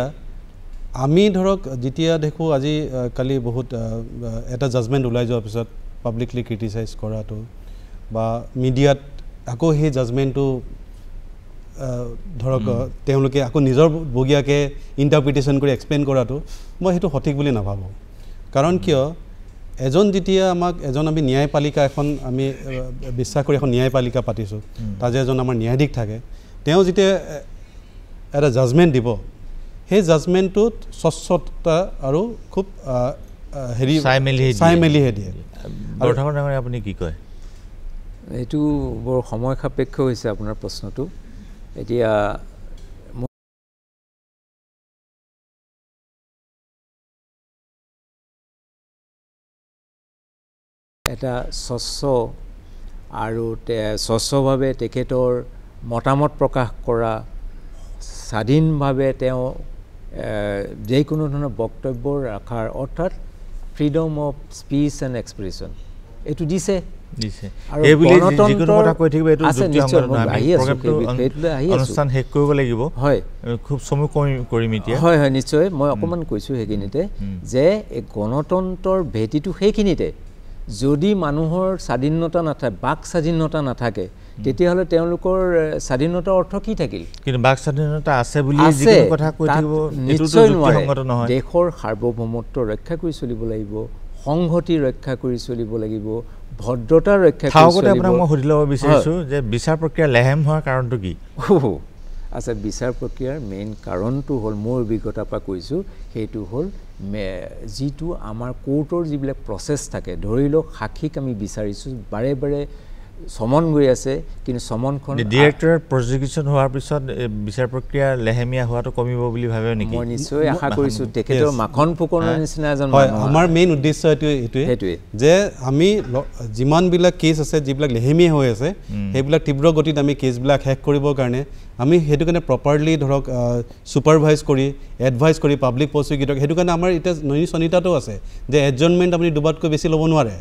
আমি ধৰক যেতিয়া দেখোঁ আজি কালি বহুত এটা জাজমেণ্ট ওলাই যোৱাৰ পিছত পাব্লিকলি ক্ৰিটিচাইজ কৰাটো বা মিডিয়াত আকৌ সেই জাজমেণ্টটো ধৰক তেওঁলোকে আকৌ নিজৰ বগীয়াকৈ ইণ্টাৰপ্ৰিটেশ্যন কৰি এক্সপ্লেইন কৰাটো মই সেইটো সঠিক বুলি নাভাবোঁ কাৰণ কিয় এজন যেতিয়া আমাক আমি ন্যায়পালিকা এখন আমি বিশ্বাস কৰি এখন ন্যায়পালিকা পাতিছোঁ তাত যে এজন আমাৰ ন্যায়াধীশ থাকে তেওঁ যেতিয়া এটা জাজমেণ্ট দিব সেই জাজমেণ্টটোত স্বচ্ছতা আৰু খুব হেৰি চাই মেলিহে দিয়ে আপুনি কি কয় এইটো বৰ সময় সাপেক্ষ হৈছে আপোনাৰ প্ৰশ্নটো এতিয়া এটা স্বচ্ছ আৰু স্বচ্ছভাৱে তেখেতৰ মতামত প্ৰকাশ কৰা স্বাধীনভাৱে তেওঁ যিকোনো ধৰণৰ বক্তব্য ৰখাৰ অৰ্থাৎ freedom of speech and expression এইটো দিছে হয় হয় নিশ্চয় মই অকণমান কৈছোঁ সেইখিনিতে যে এই গণতন্ত্ৰৰ ভেটিটো সেইখিনিতে যদি মানুহৰ স্বাধীনতা নাথাকে বাক স্বাধীনতা নাথাকে তেতিয়াহ'লে তেওঁলোকৰ স্বাধীনতাৰ অৰ্থ কি থাকিল কিন্তু বাক স্বাধীনতা আছে বুলি যিকোনো কথা কৈ থাকিব এটোটো যুক্তিসংগত নহয় দেশৰ সাৰ্বভৌমত্ব ৰক্ষা কৰি চলিব লাগিব সংহতি ৰক্ষা কৰি চলিব লাগিব ভদ্ৰতা ৰক্ষা কৰি চলিব আপোনাক মই সুধি ল'ব বিচাৰিছো যে বিচাৰ প্ৰক্ৰিয়া লেহেম হোৱাৰ কাৰণটো কি আচ্ছা বিচাৰ প্ৰক্ৰিয়াৰ মেইন কাৰণটো হ'ল মোৰ অভিজ্ঞতাৰ পৰা কৈছোঁ সেইটো হ'ল যিটো আমাৰ কোৰ্টৰ যিবিলাক প্ৰচেছ থাকে ধৰি লওক সাক্ষীক আমি বিচাৰিছোঁ বাৰে বাৰে সমন গৈ আছে কিন্তু সমনখন ডিৰেক্টৰ প্ৰজিকিউশ্যন হোৱাৰ পিছত বিচাৰ প্ৰক্ৰিয়া লেহেমীয়া হোৱাটো কমিব বুলি ভাবে নেকি মই নিশ্চয় আশা কৰিছোঁ তেখেতৰ মাখন ফুকনৰ নিচিনা এজন আমাৰ মেইন উদ্দেশ্য এইটোৱে যে আমি যিমানবিলাক কেছ আছে যিবিলাক লেহেমীয়া হৈ আছে সেইবিলাক তীব্ৰ গতিত আমি কেছবিলাক শেষ কৰিবৰ কাৰণে আমি সেইটো কাৰণে প্ৰপাৰলি ধৰক সুপাৰভাইজ কৰি এডভাইজ কৰি পাব্লিক প্ৰচিকিউটৰক সেইটো কাৰণে আমাৰ এতিয়া ননী-চনিতাটো আছে যে এডজনমেণ্ট আপুনি দুবাৰতকৈ বেছি ল'ব নোৱাৰে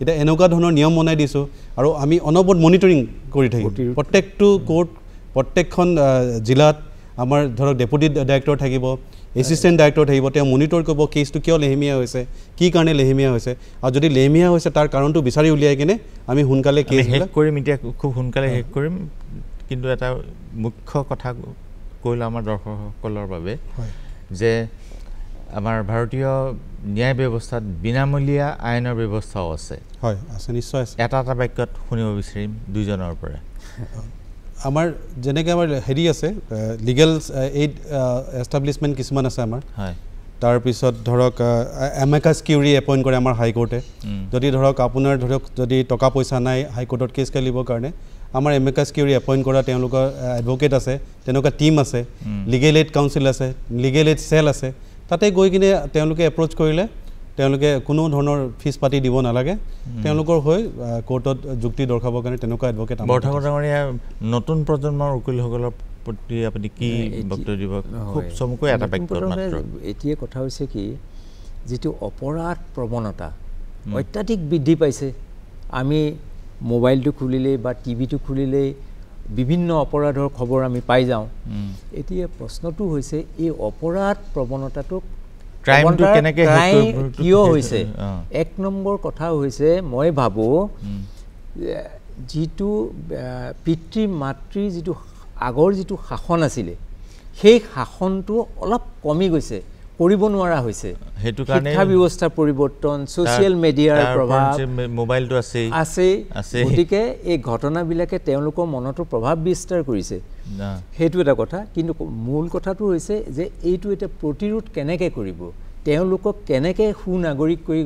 এতিয়া এনেকুৱা ধৰণৰ নিয়ম বনাই দিছোঁ আৰু আমি অনবৰত মনিটৰিং কৰি থাকিম প্ৰত্যেকটো কোৰ্ট প্ৰত্যেকখন জিলাত আমাৰ ধৰক ডেপুটি ডাইৰেক্টৰ থাকিব এছিষ্টেণ্ট ডাইৰেক্টৰ থাকিব তেওঁ মনিটৰ কৰিব কেছটো কিয় লেহেমীয়া হৈছে কি কাৰণে লেহেমীয়া হৈছে আৰু যদি লেহেমীয়া হৈছে তাৰ কাৰণটো বিচাৰি উলিয়াই কিনে আমি সোনকালে কেছ শেষ কৰিম এতিয়া খুব সোনকালে শেষ কৰিম কিন্তু এটা মুখ্য কথা কৈল আমাৰ দৰ্শকসকলৰ বাবে যে আমাৰ ভাৰতীয় ন্যায় ব্যৱস্থাত বিনামূলীয়া আইনৰ ব্যৱস্থাও আছে হয় আছে নিশ্চয় আছে এটা বাক্যত শুনিব বিচাৰিম দুইজনৰ পৰা আমাৰ যেনেকৈ আমাৰ হেৰি আছে লিগেল এইড এষ্টাব্লিছমেণ্ট কিছুমান আছে আমাৰ হয় তাৰপিছত ধৰক এমেকাছ কিউৰি এপইণ্ট কৰে আমাৰ হাইকোৰ্টে যদি ধৰক আপোনাৰ ধৰক যদি টকা পইচা নাই হাইকোৰ্টত কেছ খেলিবৰ কাৰণে আমাৰ এমেকাছ কিউৰি এপইণ্ট কৰা তেওঁলোকৰ এডভোকেট আছে তেনেকুৱা টীম আছে লিগেল এইড কাউন্সিল আছে লিগেল এইড চেল আছে তাতে গৈ কিনে তেওঁলোকে এপ্ৰ'চ কৰিলে তেওঁলোকে কোনো ধৰণৰ ফিজ পাতি দিব নালাগে তেওঁলোকৰ হৈ কোৰ্টত যুক্তি দৰ্শাবৰ কাৰণে তেনেকুৱা এডভোকেট বৰঠাকুৰ ডাঙৰীয়া নতুন প্ৰজন্মৰ উকিলসকলৰ প্ৰতি আপুনি কি বক্তব্য দিব খুব চমুকৈ এটা বাক্যত মাত্ৰ এতিয়া কথা হৈছে কি যিটো অপৰাধ প্ৰৱণতা অত্যাধিক বৃদ্ধি পাইছে আমি মোবাইলটো খুলিলেই বা টিভিটো খুলিলেই বিভিন্ন অপৰাধৰ খবৰ আমি পাই যাওঁ এতিয়া প্ৰশ্নটো হৈছে এই অপৰাধ প্ৰৱণতাটো ক্ৰাইমটো কেনেকৈ কিয় হৈছে এক নম্বৰ কথা হৈছে মই ভাবোঁ যিটো পিতৃ মাতৃ যিটো আগৰ যিটো শাসন আছিলে সেই শাসনটো অলপ কমি গৈছে কৰিব নোৱাৰা হৈছে সেইটো কাৰণে শিক্ষা ব্যৱস্থাৰ পৰিৱৰ্তন ছ'চিয়েল মিডিয়াৰ প্ৰভাৱ মোবাইলটো আছে গতিকে এই ঘটনাবিলাকে তেওঁলোকৰ মনতো প্ৰভাৱ বিস্তাৰ কৰিছে সেইটো এটা কথা কিন্তু মূল কথাটো হৈছে যে এইটো এটা প্ৰতিৰোধ কেনেকৈ কৰিব তেওঁলোকক কেনেকৈ সুনাগৰিক কৰি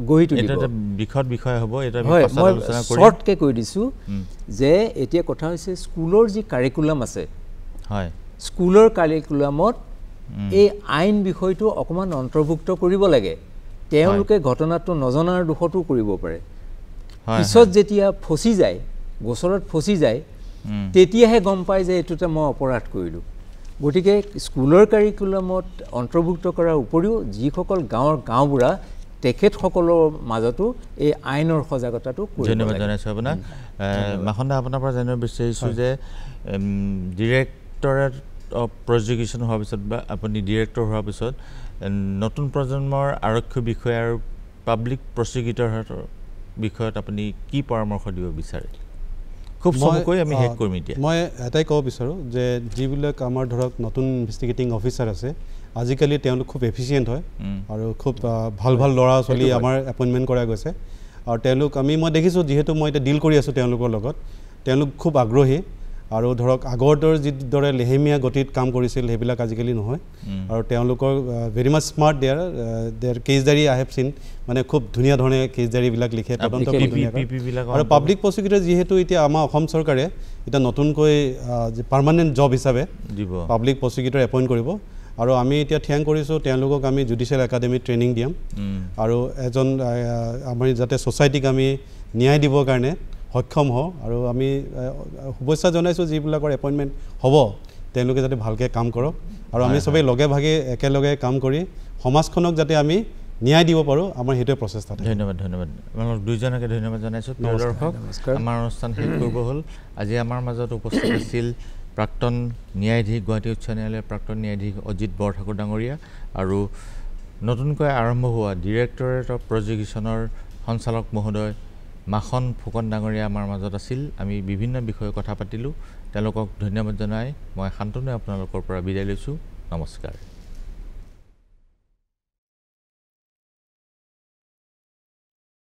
গঢ়ি তুলিব এটা বিশদ বিষয় হ'ব এটা মই শ্বৰ্টকৈ কৈ দিছোঁ যে এতিয়া কথা হৈছে স্কুলৰ যি কাৰিকুলাম আছে হয় স্কুলৰ কাৰিকুলামত এই আইন বিষয়টো অকণমান অন্তৰ্ভুক্ত কৰিব লাগে তেওঁলোকে ঘটনাটো নজনাৰ দোষতো কৰিব পাৰে পিছত যেতিয়া ফচি যায় গোচৰত ফচি যায় তেতিয়াহে গম পায় যে এইটোতে মই অপৰাধ কৰিলোঁ গতিকে স্কুলৰ কাৰিকুলামত অন্তৰ্ভুক্ত কৰাৰ উপৰিও যিসকল গাঁওবুঢ়া তেখেতসকলৰ মাজতো এই আইনৰ সজাগতাটো ধন্যবাদ জনাইছোঁ আপোনাক মাখন্দা আপোনাৰ পৰা জানিব বিচাৰিছোঁ যে ডিৰেক্টৰেট অফ প্ৰজিকিউশ্যন হোৱাৰ পিছত বা আপুনি ডিৰেক্টৰ হোৱাৰ পিছত নতুন প্ৰজন্মৰ আৰক্ষী বিষয়া আৰু পাব্লিক প্ৰচিকিউটৰৰ বিষয়ত আপুনি কি পৰামৰ্শ দিব বিচাৰে খুব চমুকৈ আমি শেষ কৰিম এতিয়া মই এটাই ক'ব বিচাৰোঁ যে যিবিলাক আমাৰ ধৰক নতুন ইনভেষ্টিগেটিং অফিচাৰ আছে আজিকালি তেওঁলোক খুব এফিচিয়েণ্ট হয় আৰু খুব ভাল ভাল ল'ৰা ছোৱালী আমাৰ এপইণ্টমেণ্ট কৰা গৈছে আৰু তেওঁলোক মই দেখিছোঁ যিহেতু মই এতিয়া ডিল কৰি আছোঁ তেওঁলোকৰ লগত তেওঁলোক খুব আগ্ৰহী আৰু ধৰক আগৰ যিদৰে লেহেমীয়া গতিত কাম কৰিছিল সেইবিলাক আজিকালি নহয় আৰু তেওঁলোকৰ ভেৰি মাছ স্মাৰ্ট দেয়াৰ কেছডাৰী আই হেভ চিন মানে খুব ধুনীয়া ধৰণে কেছডাৰীবিলাক লিখে তদন্ত আৰু পাব্লিক প্ৰচিকিউটৰ যিহেতু এতিয়া আমাৰ অসম চৰকাৰে এতিয়া নতুনকৈ পাৰ্মানেণ্ট জব হিচাপে পাব্লিক প্ৰচিকিউটৰ এপইণ্ট কৰিব আৰু আমি এতিয়া থিয়াং কৰিছোঁ তেওঁলোকক আমি জুডিচিয়েল একাডেমিত ট্ৰেইনিং দিম আৰু এজন আমাৰ যাতে ছ'চাইটিক আমি ন্যায় দিবৰ কাৰণে সক্ষম হওঁ আৰু আমি শুভেচ্ছা জনাইছোঁ যিবিলাকৰ এপইণ্টমেণ্ট হ'ব তেওঁলোকে যাতে ভালকৈ কাম কৰক আৰু আমি চবেই লগে ভাগে একেলগে কাম কৰি সমাজখনক যাতে আমি ন্যায় দিব পাৰোঁ আমাৰ সেইটোৱে প্ৰচেষ্টা ধন্যবাদ আপোনালোক দুইজনকে ধন্যবাদ জনাইছোঁ দৰ্শক আমাৰ অনুষ্ঠান শেষ কৰিব হ'ল আজি আমাৰ মাজত উপস্থিত আছিল প্ৰাক্তন ন্যায়াধীশ গুৱাহাটী উচ্চ ন্যায়ালয়ৰ প্ৰাক্তন ন্যায়াধীশ অজিত বৰঠাকুৰ ডাঙৰীয়া আৰু নতুনকৈ আৰম্ভ হোৱা ডিৰেক্টৰেট অফ প্ৰজিকিউশ্যনৰ সঞ্চালক মহোদয় মাখন ফুকন ডাঙৰীয়া আমাৰ মাজত আছিল। আমি বিভিন্ন বিষয়ে কথা পাতিলোঁ। তেওঁলোকক ধন্যবাদ জনাই মই শান্তনুৱে আপোনালোকৰ পৰা বিদায় লৈছোঁ। নমস্কাৰ।